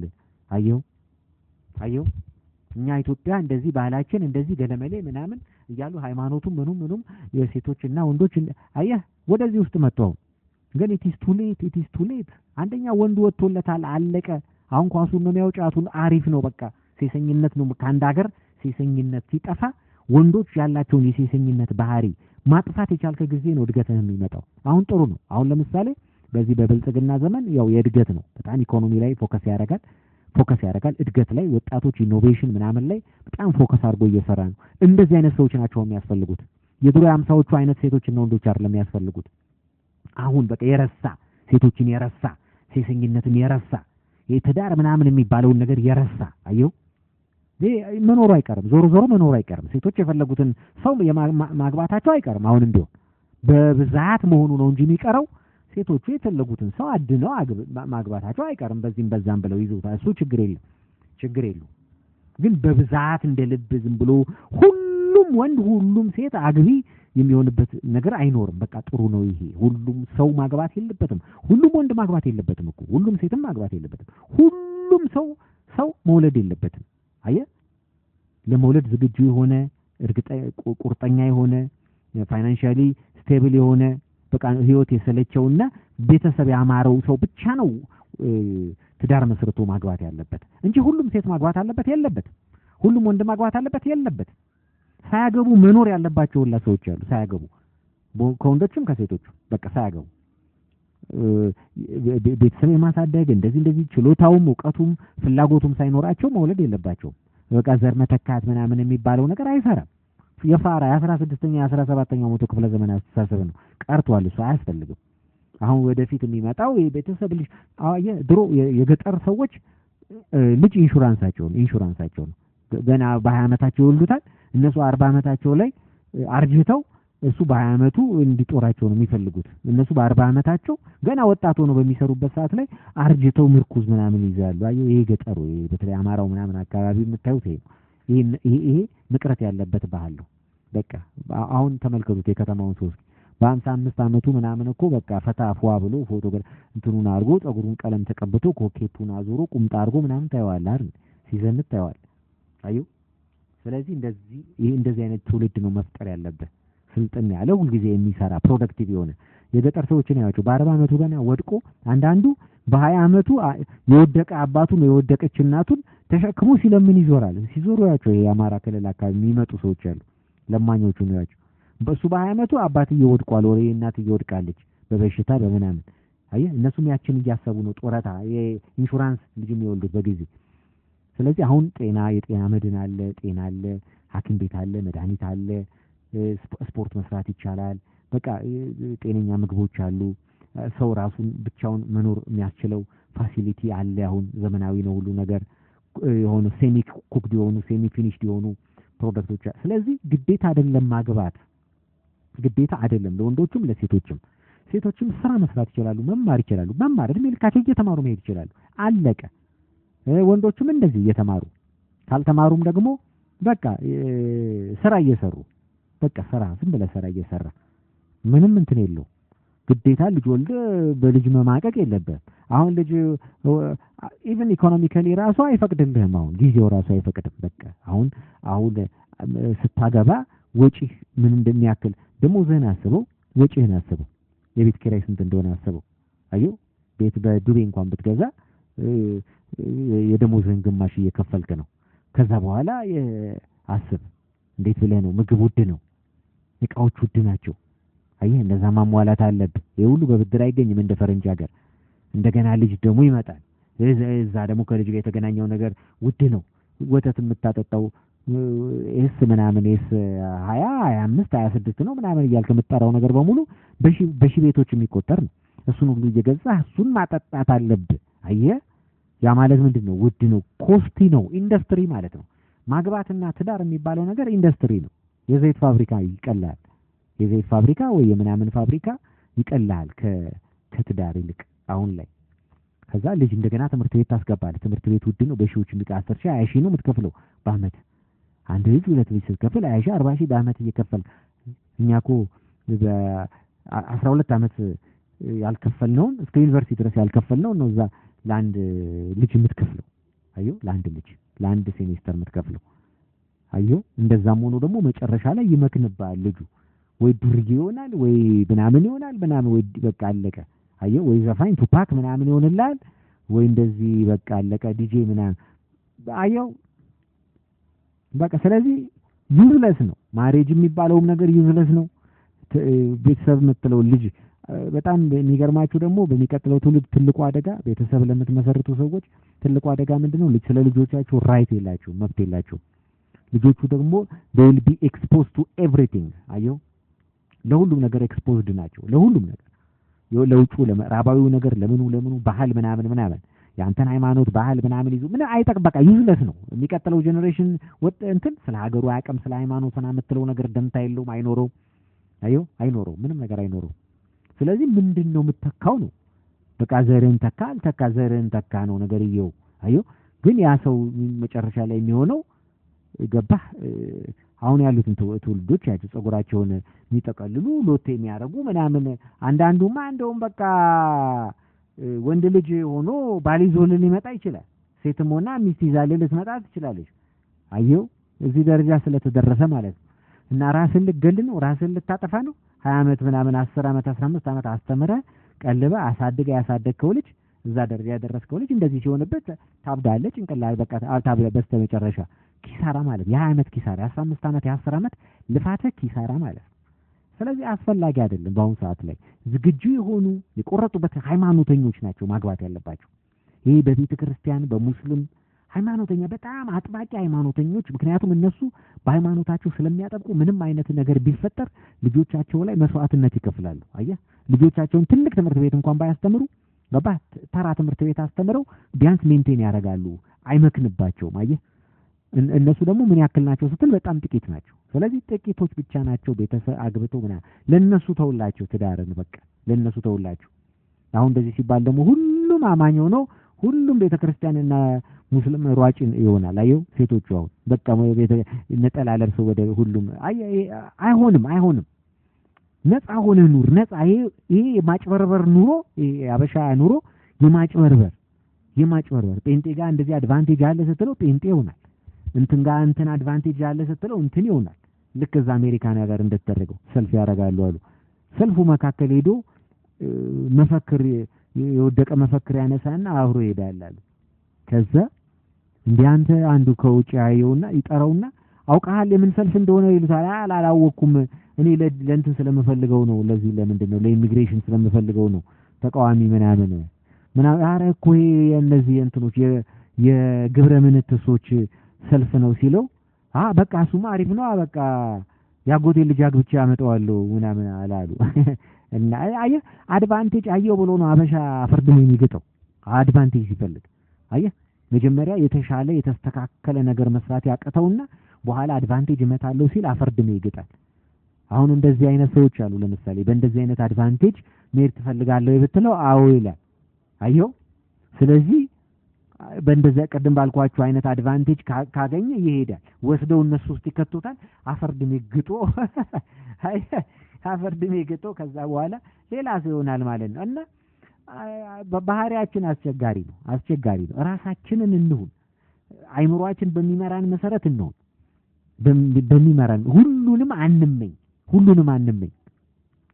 አየው እኛ ኢትዮጵያ እንደዚህ ባህላችን እንደዚህ ገለመሌ ምናምን እያሉ ሃይማኖቱም ምኑም የሴቶችና ወንዶች አየህ ወደዚህ ውስጥ መጥተው ግን it is too late አንደኛ ወንድ ወጥቶለታል። አለቀ። አሁን ኳሱን ነው የሚያውጫቱን አሪፍ ነው። በቃ ሴሰኝነት ነው። ከአንድ ሀገር ሴሰኝነት ሲጠፋ ወንዶች ያላቸውን የሴሰኝነት ባህሪ ማጥፋት የቻልከ ጊዜ ነው እድገትህ የሚመጣው። አሁን ጥሩ ነው። አሁን ለምሳሌ በዚህ በብልጽግና ዘመን ያው የእድገት ነው። በጣም ኢኮኖሚ ላይ ፎከስ ያደርጋል። እድገት ላይ ወጣቶች ኢኖቬሽን ምናምን ላይ በጣም ፎከስ አድርጎ እየሰራ ነው። እንደዚህ አይነት ሰዎች ናቸው የሚያስፈልጉት። የድሮ 50ዎቹ አይነት ሴቶችና ወንዶች አይደለም የሚያስፈልጉት። አሁን በቃ ሴቶችን የረሳ ሴሰኝነትን የረሳ የትዳር ምናምን የሚባለውን ነገር የረሳ አየው መኖሩ አይቀርም። ዞሮ መኖሩ አይቀርም። ሴቶች የፈለጉትን ሰው ማግባታቸው አይቀርም። አሁን እንዲሁ በብዛት መሆኑ ነው እንጂ የሚቀረው ሴቶቹ የፈለጉትን ሰው አድነው ማግባታቸው አይቀርም። በዚህም በዛም ብለው ይዘውታል። እሱ ችግር የለም። ግን በብዛት እንደ ልብ ዝም ብሎ ሁሉም ወንድ ሁሉም ሴት አግቢ የሚሆንበት ነገር አይኖርም። በቃ ጥሩ ነው ይሄ። ሁሉም ሰው ማግባት የለበትም። ሁሉም ወንድ ማግባት የለበትም እኮ። ሁሉም ሴትም ማግባት የለበትም። ሁሉም ሰው መውለድ የለበትም። አየህ፣ ለመውለድ ዝግጁ የሆነ ቁርጠኛ የሆነ ፋይናንሻሊ ስቴብል የሆነ በቃ ህይወት የሰለቸውና ቤተሰብ ያማረው ሰው ብቻ ነው ትዳር መስርቶ ማግባት ያለበት እንጂ ሁሉም ሴት ማግባት አለበት የለበት። ሁሉም ወንድ ማግባት አለበት የለበት። ሳያገቡ መኖር ያለባቸው ሁላ ሰዎች አሉ። ሳያገቡ ከወንዶችም ከሴቶችም በቃ ሳያገቡ ቤተሰብ የማሳደግ እንደዚህ ችሎታውም ዕውቀቱም ፍላጎቱም ሳይኖራቸው መውለድ የለባቸውም። በቃ ዘር መተካት ምናምን የሚባለው ነገር አይሰራም። የፋራ የ16ኛ የ17ኛው መቶ ክፍለ ዘመን አስተሳሰብ ነው። ቀርቷል። እሱ አያስፈልግም። አሁን ወደፊት የሚመጣው የቤተሰብ ልጅ ድሮ የገጠር ሰዎች ልጅ ኢንሹራንሳቸው ነው። ገና በ20 ዓመታቸው ይወልዱታል። እነሱ 40 ዓመታቸው ላይ አርጅተው እሱ በ20 ዓመቱ እንዲጦራቸው ነው የሚፈልጉት። እነሱ በ40 ዓመታቸው ገና ወጣት ሆነው በሚሰሩበት ሰዓት ላይ አርጅተው ምርኩዝ ምናምን ይዛሉ። አየው፣ ይሄ ገጠሩ በተለይ አማራው ምናምን አካባቢ የምታዩት ይሄ መቅረት ያለበት ባህል ነው። በቃ አሁን ተመልከቱት የከተማውን ሰው በ55 ዓመቱ ምናምን እኮ በቃ ፈታ ፏ ብሎ ፎቶግራፍ እንትኑን አድርጎ ጸጉሩን ቀለም ተቀብቶ ኮኬቱን አዙሮ ቁምጣ አድርጎ ምናምን ታየዋለህ አይደል? ሲዘንጥ ታየዋለህ። አየው። ስለዚህ እንደዚህ አይነት ትውልድ ነው መፍጠር ያለበት። ስልጥን ያለ ሁልጊዜ የሚሰራ ፕሮዳክቲቭ የሆነ የገጠር ሰዎችን ያያቸው በ40 ዓመቱ ገና ወድቆ አንዳንዱ በ20 ዓመቱ የወደቀ አባቱን የወደቀች እናቱን ተሸክሞ ሲለምን ይዞራል። ሲዞሩ ያቸው የአማራ ክልል አካባቢ የሚመጡ ሰዎች አሉ። ለማኞቹ ነው ያቸው። በሱ በ20 ዓመቱ አባትዬ ወድቋል፣ ወይ እናትዬ ወድቃለች በበሽታ በምናምን። አየህ፣ እነሱም ያችን እያሰቡ ነው ጦረታ የኢንሹራንስ ልጅ የሚወልዱት በጊዜ። ስለዚህ አሁን የጤና መድን አለ፣ ጤና አለ፣ ሐኪም ቤት አለ፣ መድኃኒት አለ፣ ስፖርት መስራት ይቻላል። በቃ ጤነኛ ምግቦች አሉ። ሰው ራሱን ብቻውን መኖር የሚያስችለው ፋሲሊቲ አለ። አሁን ዘመናዊ ነው ሁሉ ነገር። የሆኑ ሴሚ ኩክድ የሆኑ ሴሚ ፊኒሽድ የሆኑ ፕሮዳክቶች። ስለዚህ ግዴታ አይደለም ማግባት፣ ግዴታ አይደለም ለወንዶችም ለሴቶችም። ሴቶችም ስራ መስራት ይችላሉ፣ መማር ይችላሉ። መማር እድሜ ልካቸው እየተማሩ መሄድ ይችላሉ። አለቀ። ወንዶችም እንደዚህ እየተማሩ ካልተማሩም ደግሞ በቃ ስራ እየሰሩ በቃ ዝም ብለህ ስራ እየሰራ ምንም እንትን የለው። ግዴታ ልጅ ወልደ በልጅ መማቀቅ የለበትም። አሁን ልጅ ኢቭን ኢኮኖሚካሊ ራሱ አይፈቅድልህም። አሁን ጊዜው ራሱ አይፈቅድም። በቃ አሁን ስታገባ ወጪ ምን እንደሚያክል ደሞዝህን አስበው፣ ወጪህን አስበው፣ የቤት ኪራይ ስንት እንደሆነ አስበው። አየው፣ ቤት በዱቤ እንኳን ብትገዛ የደሞዝህን ግማሽ እየከፈልክ ነው። ከዛ በኋላ አስብ እንዴት ብለህ ነው። ምግብ ውድ ነው፣ እቃዎች ውድ ናቸው። አየህ፣ እነዛ ማሟላት አለብህ። ይሄ ሁሉ በብድር አይገኝም እንደ ፈረንጅ ሀገር። እንደገና ልጅ ደግሞ ይመጣል። እዛ ደግሞ ከልጅ ጋር የተገናኘው ነገር ውድ ነው። ወተት የምታጠጣው ኤስ ምናምን ኤስ 20 25 26 ነው ምናምን እያልክ የምትጠራው ነገር በሙሉ በሺ ቤቶች የሚቆጠር ነው። እሱን ሁሉ እየገዛህ እሱን ማጠጣት አለብህ። አየህ፣ ያ ማለት ምንድነው? ውድ ነው፣ ኮስቲ ነው፣ ኢንዱስትሪ ማለት ነው። ማግባትና ትዳር የሚባለው ነገር ኢንዱስትሪ ነው። የዘይት ፋብሪካ ይቀላል። የዘይት ፋብሪካ ወይ የምናምን ፋብሪካ ይቀላል ከትዳር ይልቅ አሁን ላይ። ከዛ ልጅ እንደገና ትምህርት ቤት ታስገባለህ። ትምህርት ቤት ውድ ነው። በሺዎች የሚቃሰር 20 ሺህ ነው የምትከፍለው በአመት። አንድ ልጅ ሁለት ልጅ ስትከፍል 20 ሺህ 40 ሺህ በአመት እየከፈልክ። እኛ እኮ በ12 አመት ያልከፈልነውን እስከ ዩኒቨርሲቲ ድረስ ያልከፈልነውን ነው እዛ ለአንድ ልጅ የምትከፍለው። አየው፣ ለአንድ ልጅ ለአንድ ሴሜስተር የምትከፍለው። አየው፣ እንደዛም ሆኖ ደግሞ መጨረሻ ላይ ይመክንብሃል ልጁ። ወይ ዱርዬ ይሆናል፣ ወይ ምናምን ይሆናል ምናምን፣ ወይ በቃ አለቀ። አየው፣ ወይ ዘፋኝ ቱፓክ ምናምን ይሆንልሃል፣ ወይ እንደዚህ በቃ አለቀ ዲጄ ምናምን። አየው በቃ። ስለዚህ ዩዝለስ ነው ማሬጅ የሚባለውም ነገር ዩዝለስ ነው። ቤተሰብ የምትለው ልጅ በጣም የሚገርማችሁ ደግሞ በሚቀጥለው ትውልድ ትልቁ አደጋ ቤተሰብ ለምትመሰርቱ ሰዎች ትልቁ አደጋ ምንድነው? ስለ ልጆቻቸው ራይት የላቸው፣ መብት የላቸው። ልጆቹ ደግሞ they will be exposed to everything። አየው፣ ለሁሉም ነገር ኤክስፖዝድ ናቸው። ለሁሉም ነገር፣ ለውጩ ለምዕራባዊው ነገር፣ ለምኑ ባህል ምናምን ያንተን ሃይማኖት ባህል ምናምን ይዙ ምን አይጠቅበቃ ዩዝለስ ነው። የሚቀጥለው ጄኔሬሽን እንትን ስለ ሀገሩ አያውቅም። ስለ ሃይማኖት የምትለው ነገር ደምታ የለውም፣ አይኖረውም። አየው፣ አይኖረው፣ ምንም ነገር አይኖረው። ስለዚህ ምንድነው የምትተካው ነው? በቃ ዘርን ተካ አልተካ ዘርን ተካ ነው ነገርየው። አየው፣ ግን ያ ሰው መጨረሻ ላይ የሚሆነው ገባህ አሁን ያሉትን ትውልዶች ያቸው ጸጉራቸውን የሚጠቀልሉ ሎቴ የሚያረጉ ምናምን አንዳንዱማ እንደውም በቃ ወንድ ልጅ ሆኖ ባሊዞልን ሊመጣ ይችላል ሴትም ሆና ሚስት ይዛል ልትመጣ ትችላለች አየው እዚህ ደረጃ ስለተደረሰ ማለት ነው እና ራስን ልትገል ነው ራስን ልታጠፋ ነው 20 ዓመት ምናምን 10 ዓመት 15 ዓመት አስተምረ ቀልበ አሳድገ ያሳደግከው ልጅ እዛ ደረጃ ያደረስከው ልጅ እንደዚህ ሲሆንበት ታብዳለች እንቀላል በቃ ታብለ በስተመጨረሻ ኪሳራ ማለት ያ ዓመት ኪሳራ 15 ዓመት ያ10 ዓመት ልፋተ ኪሳራ ማለት ስለዚህ አስፈላጊ አይደለም በአሁን ሰዓት ላይ ዝግጁ የሆኑ የቆረጡበት ሃይማኖተኞች ናቸው ማግባት ያለባቸው ይሄ በቤተ ክርስቲያን በሙስሊም ሃይማኖተኛ በጣም አጥባቂ ሃይማኖተኞች ምክንያቱም እነሱ በሃይማኖታቸው ስለሚያጠብቁ ምንም አይነት ነገር ቢፈጠር ልጆቻቸው ላይ መስዋዕትነት ይከፍላሉ አየህ ልጆቻቸውን ትልቅ ትምህርት ቤት እንኳን ባያስተምሩ በባት ተራ ትምህርት ቤት አስተምረው ቢያንስ ሜንቴን ያደርጋሉ አይመክንባቸውም አየህ እነሱ ደግሞ ምን ያክል ናቸው ስትል በጣም ጥቂት ናቸው ስለዚህ ጥቂቶች ብቻ ናቸው ቤተሰብ አግብተው ለነሱ ተውላቸው ትዳርን በቃ ለነሱ ተውላቸው አሁን እንደዚህ ሲባል ደግሞ ሁሉም አማኝ ሆኖ ሁሉም ቤተክርስቲያንና ሙስሊም ሯጭ ይሆናል አየው ሴቶቹ አሁን በቃ ነጠላ ለብሰው ወደ ሁሉም አይሆንም ነፃ ሆነ ኑር ነፃ ይሄ የማጭበርበር ኑሮ ያበሻ ኑሮ የማጭበርበር ጴንጤ ጋር እንደዚህ አድቫንቴጅ አለ ስትለው ጴንጤ ይሆናል እንትን ጋር እንትን አድቫንቴጅ አለ ስትለው እንትን ይሆናል ልክ እዛ አሜሪካን ሀገር እንደተደረገው ሰልፍ ያደርጋሉ አሉ ሰልፉ መካከል ሄዶ መፈክር የወደቀ መፈክር ያነሳና አብሮ ይሄዳል አሉ ከዛ እንዲያንተ አንዱ ከውጭ ያየውና ይጠራውና አውቃሃል የምን ሰልፍ እንደሆነ ይሉታል አላወኩም እኔ ለእንትን ስለምፈልገው ነው ለዚህ ለምንድነው ለኢሚግሬሽን ስለምፈልገው ነው ተቃዋሚ ምናምን አረ እኮ የነዚህ እንትኖች የግብረ ምንትሶች ሰልፍ ነው ሲለው በቃ እሱማ አሪፍ ነው በቃ ያጎቴ ልጅ አግብቼ አመጣዋለሁ ምናምን አላሉ እና አየህ አድቫንቴጅ አየው ብሎ ነው አበሻ ፍርድም የሚገጠው አድቫንቴጅ ሲፈልግ አየህ መጀመሪያ የተሻለ የተስተካከለ ነገር መስራት ያቀተውና በኋላ አድቫንቴጅ መታለው ሲል አፈርድም ይገጣል አሁን እንደዚህ አይነት ሰዎች አሉ ለምሳሌ በእንደዚህ አይነት አድቫንቴጅ መሄድ ትፈልጋለህ ብትለው አዎ ይላል አየው ስለዚህ በእንደዚያ ቀደም ባልኳችሁ አይነት አድቫንቴጅ ካገኘ ይሄዳል ወስደው እነሱ ውስጥ ይከቱታል አፈርድም ይግጦ አፈርድም ይግጦ ከዛ በኋላ ሌላ ሰው ይሆናል ማለት ነው እና ባህሪያችን አስቸጋሪ ነው ራሳችንን እንሁን አይምሮአችን በሚመራን መሰረት እንሁን በሚመራን ሁሉንም አንመኝ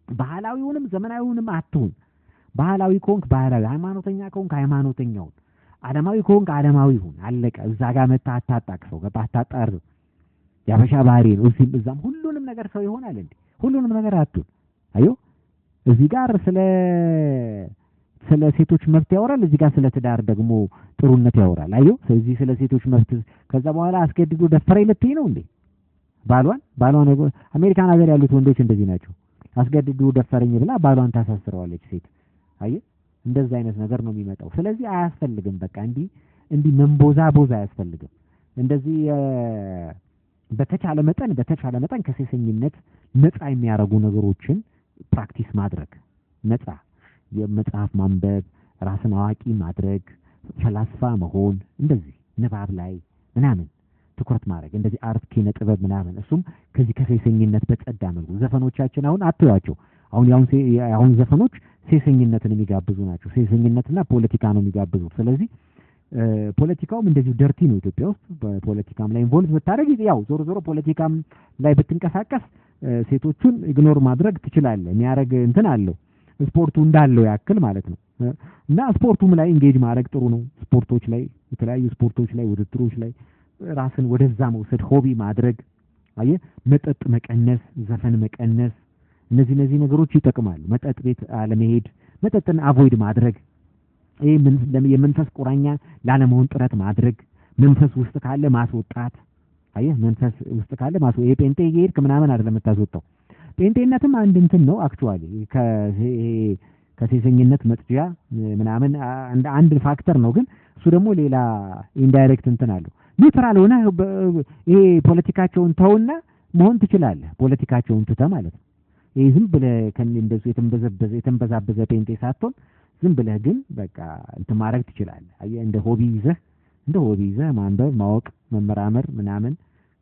ባህላዊውንም ዘመናዊውንም አትሁን ባህላዊ ኮንክ ባህላዊ ሃይማኖተኛ ኮንክ ሃይማኖተኛው ዓለማዊ ኮንክ ዓለማዊ ሁን አለቀ እዛ ጋር መጣ አታጣቅሰው ገባታጣር ያበሻ ባህሪ ነው እዛም ሁሉንም ነገር ሰው ይሆናል እንዴ ሁሉንም ነገር አትሁን አዮ እዚህ ጋር ስለ ሴቶች መብት ያወራል እዚህ ጋር ስለ ትዳር ደግሞ ጥሩነት ያወራል አዮ ስለዚህ ስለ ሴቶች መብት ከዛ በኋላ አስገድዶ ደፈረ ይልትይ ነው እንዴ ባሏን አሜሪካን ሀገር ያሉት ወንዶች እንደዚህ ናቸው አስገድዶ ደፈረኝ ብላ ባሏን ታሳስረዋለች ሴት አየ እንደዛ አይነት ነገር ነው የሚመጣው ስለዚህ አያስፈልግም በቃ እንዲ መንቦዛ አያስፈልግም እንደዚህ በተቻለ መጠን ከሴሰኝነት ነፃ የሚያረጉ ነገሮችን ፕራክቲስ ማድረግ ነፃ የመጽሐፍ ማንበብ ራስን አዋቂ ማድረግ ፈላስፋ መሆን እንደዚህ ንባብ ላይ ምናምን ትኩረት ማድረግ እንደዚህ አርት ኪነ ጥበብ ምናምን እሱም ከዚህ ከሴሰኝነት በጸዳ መልኩ ዘፈኖቻችን አሁን አትያቸው አሁን ዘፈኖች ሴሰኝነትን የሚጋብዙ ናቸው ሴሰኝነትና ፖለቲካ ነው የሚጋብዙት ስለዚህ ፖለቲካውም እንደዚህ ደርቲ ነው ኢትዮጵያ ውስጥ በፖለቲካም ላይ ኢንቮልቭ ብታረግ ያው ዞሮ ፖለቲካም ላይ ብትንቀሳቀስ ሴቶቹን ኢግኖር ማድረግ ትችላለህ የሚያረግ እንትን አለው ስፖርቱ እንዳለው ያክል ማለት ነው እና ስፖርቱም ላይ ኢንጌጅ ማድረግ ጥሩ ነው ስፖርቶች ላይ የተለያዩ ስፖርቶች ላይ ውድድሮች ላይ ራስን ወደዛ መውሰድ ሆቢ ማድረግ አየ መጠጥ መቀነስ ዘፈን መቀነስ እነዚህ ነገሮች ይጠቅማሉ መጠጥ ቤት አለመሄድ መጠጥን አቮይድ ማድረግ ይሄ የመንፈስ ቁራኛ ላለመሆን ጥረት ማድረግ መንፈስ ውስጥ ካለ ማስወጣት አየ መንፈስ ውስጥ ካለ ይሄ ጴንጤ ይሄድክ ምናምን አይደለም የምታስወጣው ጴንጤነትም አንድ እንትን ነው አክቹአሊ ከሴሰኝነት መጥጃ ምናምን አንድ ፋክተር ነው ግን እሱ ደግሞ ሌላ ኢንዳይሬክት እንትን አለው ኒውትራል ሆነ ይሄ ፖለቲካቸውን ተውና መሆን ትችላለህ ፖለቲካቸውን ትተ ማለት ነው ይሄ ዝም ብለህ እንደዚህ የተንበዛበዘ ጴንጤ ሳትሆን ዝም ብለህ ግን በቃ እንትን ማድረግ ትችላለህ አየህ እንደ ሆቢ ይዘህ እንደ ሆቢ ይዘህ ማንበብ ማወቅ መመራመር ምናምን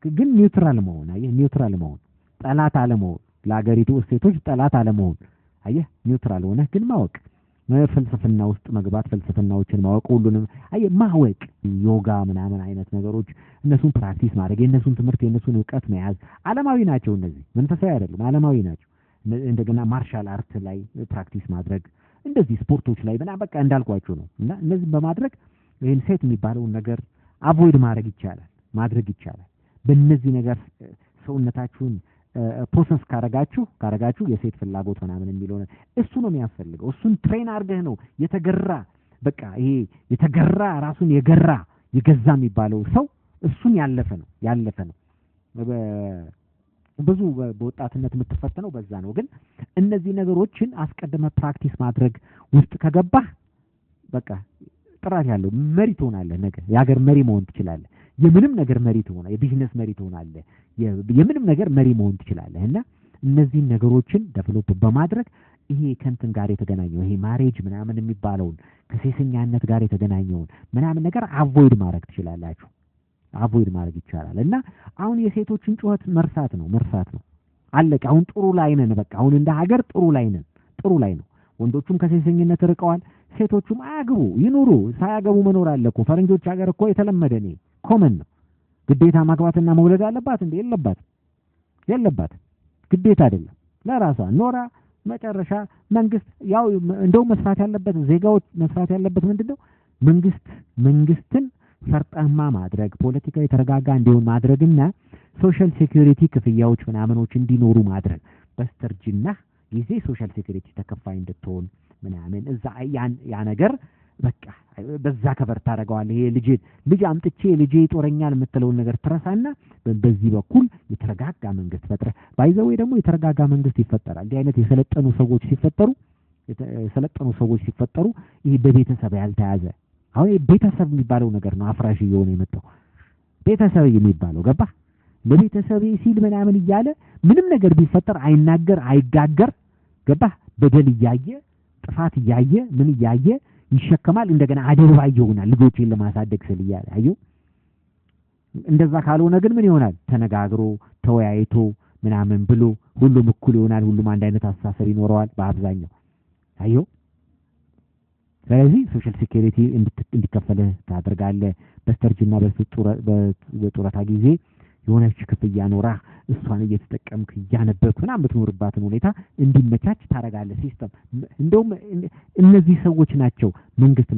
ግን ኒውትራል መሆን አየህ ኒውትራል መሆን ጠላት አለመሆን ለሀገሪቱ እሴቶች ጠላት አለመሆን አየህ ኒውትራል ሆነህ ግን ማወቅ ፍልስፍና ውስጥ መግባት ፍልስፍናዎችን ማወቅ ሁሉንም አየህ ማወቅ ዮጋ ምናምን አይነት ነገሮች እነሱን ፕራክቲስ ማድረግ የእነሱን ትምህርት የእነሱን ዕውቀት መያዝ ዓለማዊ ናቸው እነዚህ መንፈሳዊ አይደሉም ዓለማዊ ናቸው እንደገና ማርሻል አርት ላይ ፕራክቲስ ማድረግ እንደዚህ ስፖርቶች ላይ ምናምን በቃ እንዳልኳቸው ነው እና እነዚህ በማድረግ ይሄን ሴት የሚባለውን ነገር አቮይድ ማድረግ ይቻላል በእነዚህ ነገር ሰውነታችሁን ፕሮሰስ ካረጋችሁ የሴት ፍላጎት ምናምን የሚለው እሱ ነው የሚያስፈልገው እሱን ትሬን አድርገህ ነው የተገራ በቃ ይሄ የተገራ ራሱን የገዛ የሚባለው ሰው እሱን ያለፈ ነው ብዙ በወጣትነት የምትፈተነው በዛ ነው ግን እነዚህ ነገሮችን አስቀድመ ፕራክቲስ ማድረግ ውስጥ ከገባህ በቃ ጥራት ያለው መሪ ትሆናለህ ነገ የሀገር መሪ መሆን ትችላለህ የምንም ነገር መሪ ትሆናለህ የቢዝነስ መሪ ትሆናለህ የምንም ነገር መሪ መሆን ትችላለህ እና እነዚህ ነገሮችን ዴቨሎፕ በማድረግ ይሄ ከንትን ጋር የተገናኘው ይሄ ማሬጅ ምናምን የሚባለውን ከሴሰኛነት ጋር የተገናኘውን ምናምን ነገር አቮይድ ማድረግ ትችላላችሁ አቮይድ ማድረግ ይቻላል እና አሁን የሴቶችን ጩኸት መርሳት ነው አለቀ አሁን ጥሩ ላይ ነን በቃ አሁን እንደ ሀገር ጥሩ ላይ ነው ወንዶቹም ከሴሰኝነት ርቀዋል ሴቶቹም አያግቡ ይኑሩ ሳያገቡ መኖር አለ እኮ ፈረንጆች ሀገር እኮ የተለመደ ነው ኮመን ነው ግዴታ ማግባትና መውለድ አለባት እንዴ የለባት ግዴታ አይደለም ለራሷ ኖራ መጨረሻ መንግስት ያው እንደው መስራት ያለበት ዜጋዎች መስራት ያለበት ምንድነው መንግስትን ፈርጣማ ማድረግ ፖለቲካ የተረጋጋ እንዲሆን ማድረግና ሶሻል ሴኩሪቲ ክፍያዎች ምናምኖች እንዲኖሩ ማድረግ በስተርጅና ጊዜ ሶሻል ሴኩሪቲ ተከፋይ እንድትሆን ምናምን እዛ ያ ነገር በቃ በዛ ከበር ታረጋዋል ይሄ ልጅ አምጥቼ ልጄ ይጦረኛል የምትለውን ነገር ትረሳና በዚህ በኩል የተረጋጋ መንግስት ፈጥረ ባይዘው ደግሞ የተረጋጋ መንግስት ይፈጠራል እንዲህ አይነት የሰለጠኑ ሰዎች ሲፈጠሩ ይሄ በቤተሰብ ያልተያዘ አሁን ቤተሰብ የሚባለው ነገር ነው አፍራሽ እየሆነ የመጣው ቤተሰብ የሚባለው ገባ ለቤተሰብ ሲል ምናምን እያለ ምንም ነገር ቢፈጠር አይናገር አይጋገር ገባ በደል እያየ ጥፋት እያየ ምን እያየ ይሸከማል እንደገና አደባባይ ይሆናል ልጆችን ለማሳደግ ስል እያለ አዩ እንደዛ ካልሆነ ግን ምን ይሆናል ተነጋግሮ ተወያይቶ ምናምን ብሎ ሁሉም እኩል ይሆናል ሁሉም አንድ አይነት አስተሳሰብ ይኖረዋል በአብዛኛው አዩ ስለዚህ ሶሻል ሴኩሪቲ እንዲከፈልህ ታደርጋለህ በስተርጅና በጡረታ ጊዜ የሆነች ክፍያ ኖራ እሷን እየተጠቀምክ ያነበብክ ምናምን የምትኖርባትን ሁኔታ እንዲመቻች ታረጋለህ ሲስተም እንደውም እነዚህ ሰዎች ናቸው መንግስት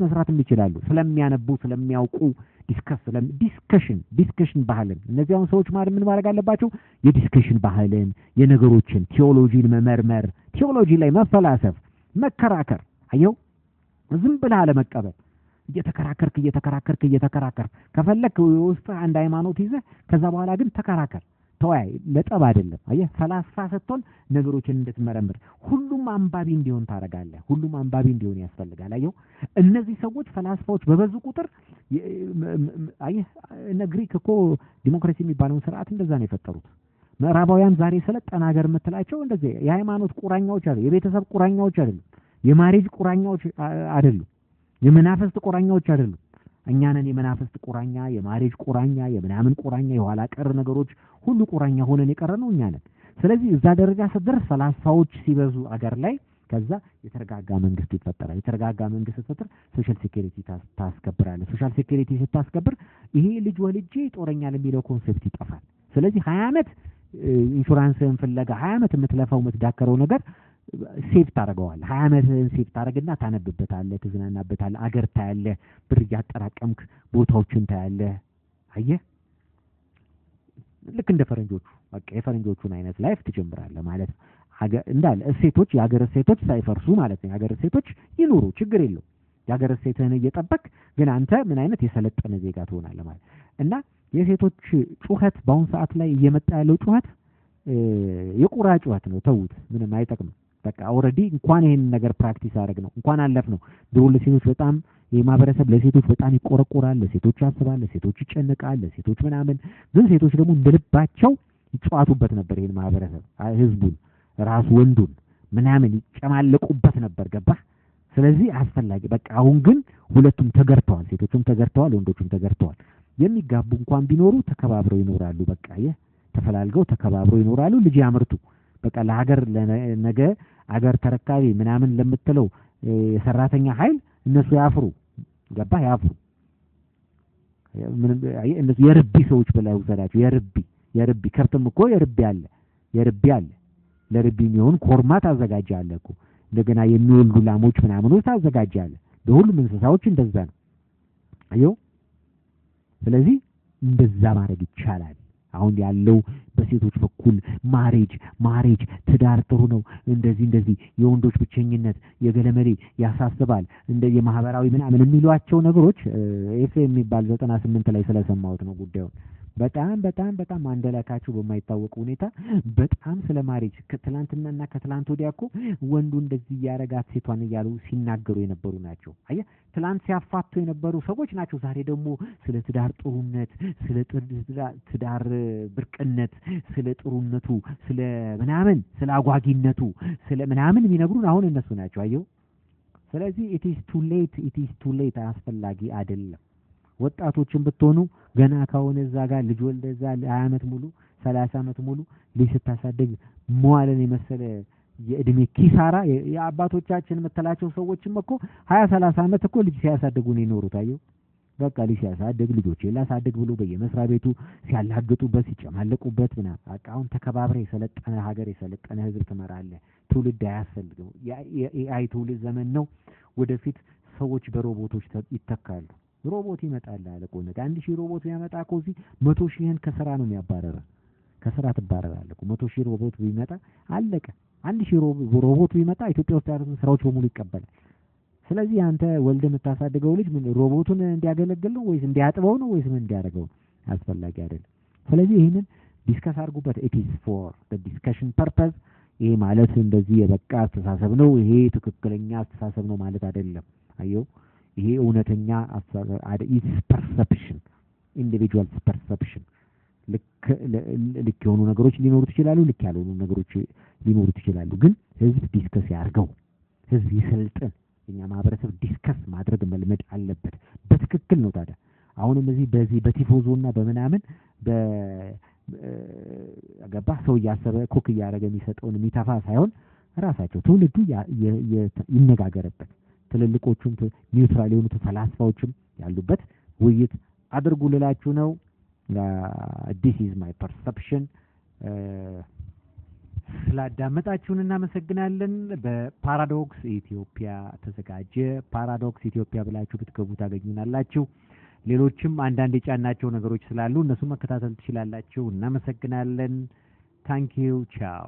መስራት ይችላሉ ስለሚያነቡ ስለሚያውቁ ዲስከሽን ባህልን እነዚህ አሁን ሰዎች ማለት ምን ማድረግ አለባቸው የዲስከሽን ባህልን የነገሮችን ቲዮሎጂን መመርመር ቲዮሎጂ ላይ መፈላሰፍ መከራከር አየው ዝም ብለህ አለመቀበል እየተከራከርክ ከፈለክ ውስጥ አንድ ሃይማኖት ይዘህ ከዛ በኋላ ግን ተከራከር ተወያይ ለጠብ አይደለም አየህ ፈላስፋ ስትሆን ነገሮችን እንድትመረምር ሁሉም አንባቢ እንዲሆን ታረጋለህ ሁሉም አንባቢ እንዲሆን ያስፈልጋል አየው እነዚህ ሰዎች ፈላስፋዎች በበዙ ቁጥር አየህ እነ ግሪክ እኮ ዲሞክራሲ የሚባለውን ስርዓት እንደዛ ነው የፈጠሩት ምዕራባውያን ዛሬ ሰለጠነ ሀገር የምትላቸው እንደዚህ የሃይማኖት ቁራኛዎች አይደሉም የቤተሰብ ቁራኛዎች አይደሉም የማሬጅ ቁራኛዎች አይደሉም የመናፍስት ቁራኛዎች አይደሉም እኛ ነን የመናፍስት ቁራኛ የማሬጅ ቁራኛ የምናምን ቁራኛ የኋላ ቀር ነገሮች ሁሉ ቁራኛ ሆነን የቀረነው እኛ ነን ስለዚህ እዛ ደረጃ ስትደርስ ፈላስፋዎች ሲበዙ አገር ላይ ከዛ የተረጋጋ መንግስት ይፈጠራል የተረጋጋ መንግስት ስትፈጠር ሶሻል ሴኩሪቲ ታስከብራለህ ሶሻል ሴኩሪቲ ስታስከብር ይሄ ልጅ ወልጄ ይጦረኛል የሚለው ኮንሴፕት ይጠፋል ስለዚህ 20 አመት ኢንሹራንስን ፍለጋ 20 አመት የምትለፋው የምትዳከረው ነገር ሴፍ ታረጋዋለህ 20 አመትን ሴፍ ታረግና ታነብበታለህ ትዝናናበታለህ አገር ታያለህ ብር ያጠራቀምክ ቦታዎችን ታያለህ አየህ ልክ እንደ ፈረንጆቹ በቃ የፈረንጆቹን አይነት ላይፍ ትጀምራለህ ማለት እንዳለ እሴቶች የሀገር እሴቶች ሳይፈርሱ ማለት ነው የሀገር እሴቶች ይኑሩ ችግር የለው የሀገር እሴትህን እየጠበቅ ግን አንተ ምን አይነት የሰለጠነ ዜጋ ትሆናለህ ማለት እና የሴቶች ጩኸት በአሁን ሰዓት ላይ እየመጣ ያለው ጩኸት የቁራ ጩኸት ነው ተውት ምንም አይጠቅምም በቃ ኦሬዲ እንኳን ይሄን ነገር ፕራክቲስ አደረግ ነው እንኳን አለፍ ነው ድሮ ለሴቶች በጣም የማህበረሰብ ለሴቶች በጣም ይቆረቆራል ለሴቶች ያስባል ለሴቶች ይጨነቃል ለሴቶች ምናምን ግን ሴቶች ደግሞ እንደልባቸው ይጫዋቱበት ነበር ይሄን ማህበረሰብ ህዝቡን ራስ ወንዱን ምናምን ይጨማለቁበት ነበር ገባ ስለዚህ አስፈላጊ በቃ አሁን ግን ሁለቱም ተገርተዋል ሴቶቹም ተገርተዋል ወንዶቹም ተገርተዋል የሚጋቡ እንኳን ቢኖሩ ተከባብረው ይኖራሉ በቃ ተፈላልገው ተከባብረው ይኖራሉ ልጅ ያመርቱ በቃ ለሀገር ነገ ሀገር ተረካቢ ምናምን ለምትለው የሰራተኛ ኃይል እነሱ ያፍሩ ገባ ያፍሩ እነሱ የርቢ ሰዎች ብለው ዘራቸው የርቢ ከብትም እኮ የርቢ አለ ለርቢ የሚሆን ኮርማ ታዘጋጃለህ እኮ እንደገና የሚወልዱ ላሞች ምናምኖች ታዘጋጃለህ በሁሉም እንስሳዎች እንደዛ ነው አየው ስለዚህ እንደዛ ማድረግ ይቻላል አሁን ያለው በሴቶች በኩል ማሬጅ ትዳር ጥሩ ነው እንደዚህ የወንዶች ብቸኝነት የገለመሌ ያሳስባል እንደ የማህበራዊ ምናምን የሚሏቸው ነገሮች ኤፍኤም የሚባል 98 ላይ ስለሰማሁት ነው ጉዳዩ በጣም አንደላካቸው በማይታወቅ ሁኔታ በጣም ስለማሬጅ ከትላንትናና ከትላንት ወዲያኮ ወንዱ እንደዚህ ያረጋት ሴቷን ይያሉ ሲናገሩ የነበሩ ናቸው አያ ትላንት ሲያፋቱ የነበሩ ሰዎች ናቸው ዛሬ ደግሞ ስለ ትዳር ጥሩነት ስለ ትዳር ብርቅነት ስለ ጥሩነቱ ስለ ምናምን ስለ አጓጊነቱ ስለ ምናምን የሚነግሩን አሁን እነሱ ናቸው አየው ስለዚህ it is too late አስፈላጊ አይደለም ወጣቶችን ብትሆኑ ገና ካሁን እዛ ጋር ልጅ ወልደ እዛ 20 አመት ሙሉ 30 አመት ሙሉ ልጅ ስታሳድግ ሟለን የመሰለ የእድሜ ኪሳራ የአባቶቻችን መተላቸው ሰዎችም እኮ 20 30 አመት እኮ ልጅ ሲያሳድጉ ነው የኖሩት አየው በቃ ልጅ ሲያሳድግ ልጆች ላሳድግ ብሎ በየመስሪያ ቤቱ ሲያላግጡበት ሲጨማለቁበት ምና አሁን ተከባብረ የሰለጠነ ሀገር የሰለጠነ ህዝብ ትመራለህ ትውልድ አያስፈልግም የኤአይ ትውልድ ዘመን ነው ወደፊት ሰዎች በሮቦቶች ይተካሉ ሮቦት ይመጣል አለቆነት 1000 ሮቦት ያመጣ ኮዚ 100,000ን ከስራ ነው የሚያባረረ ከስራ ተባረራለህ 100,000 ሮቦት ቢመጣ አለቀ 1000 ሮቦት ቢመጣ ኢትዮጵያ ውስጥ ያሉትን ስራዎች በሙሉ ይቀበላል ስለዚህ አንተ ወልደ የምታሳድገው ልጅ ምን ሮቦቱን እንዲያገለግል ነው ወይስ እንዲያጥበው ነው ወይስ ምን እንዲያደርገው አስፈላጊ አይደለም ስለዚህ ይሄንን ዲስከስ አድርጉበት it is for the discussion purpose ይሄ ማለት እንደዚህ የበቃ አስተሳሰብ ነው ይሄ ትክክለኛ አስተሳሰብ ነው ማለት አይደለም አየው ይሄ እውነተኛ አስተሳሰብ is perception individual perception ልክ የሆኑ ነገሮች ሊኖሩት ይችላሉ ልክ ያልሆኑ ነገሮች ሊኖሩት ይችላሉ ግን ህዝብ ዲስከስ ያርገው ህዝብ ይሰልጥን እኛ ማህበረሰብ ዲስከስ ማድረግ መልመድ አለበት በትክክል ነው ታዲያ አሁንም በዚህ በቲፎዞና በመናምን በገባ ሰው ያሰበ ኮክ ያረገ የሚሰጠውን የሚታፋ ሳይሆን ራሳቸው ትውልዱ ይነጋገርበት ትልልቆቹም ኒውትራል የሆኑት ፈላስፋዎችም ያሉበት ውይይት አድርጉ ልላችሁ ነው this is my perception ስላዳመጣችሁን እናመሰግናለን በፓራዶክስ ኢትዮጵያ ተዘጋጀ ፓራዶክስ ኢትዮጵያ ብላችሁ ብትገቡ ታገኙናላችሁ ሌሎችም አንዳንድ የጫናቸው ነገሮች ስላሉ እነሱ መከታተል ትችላላችሁ እናመሰግናለን thank you ciao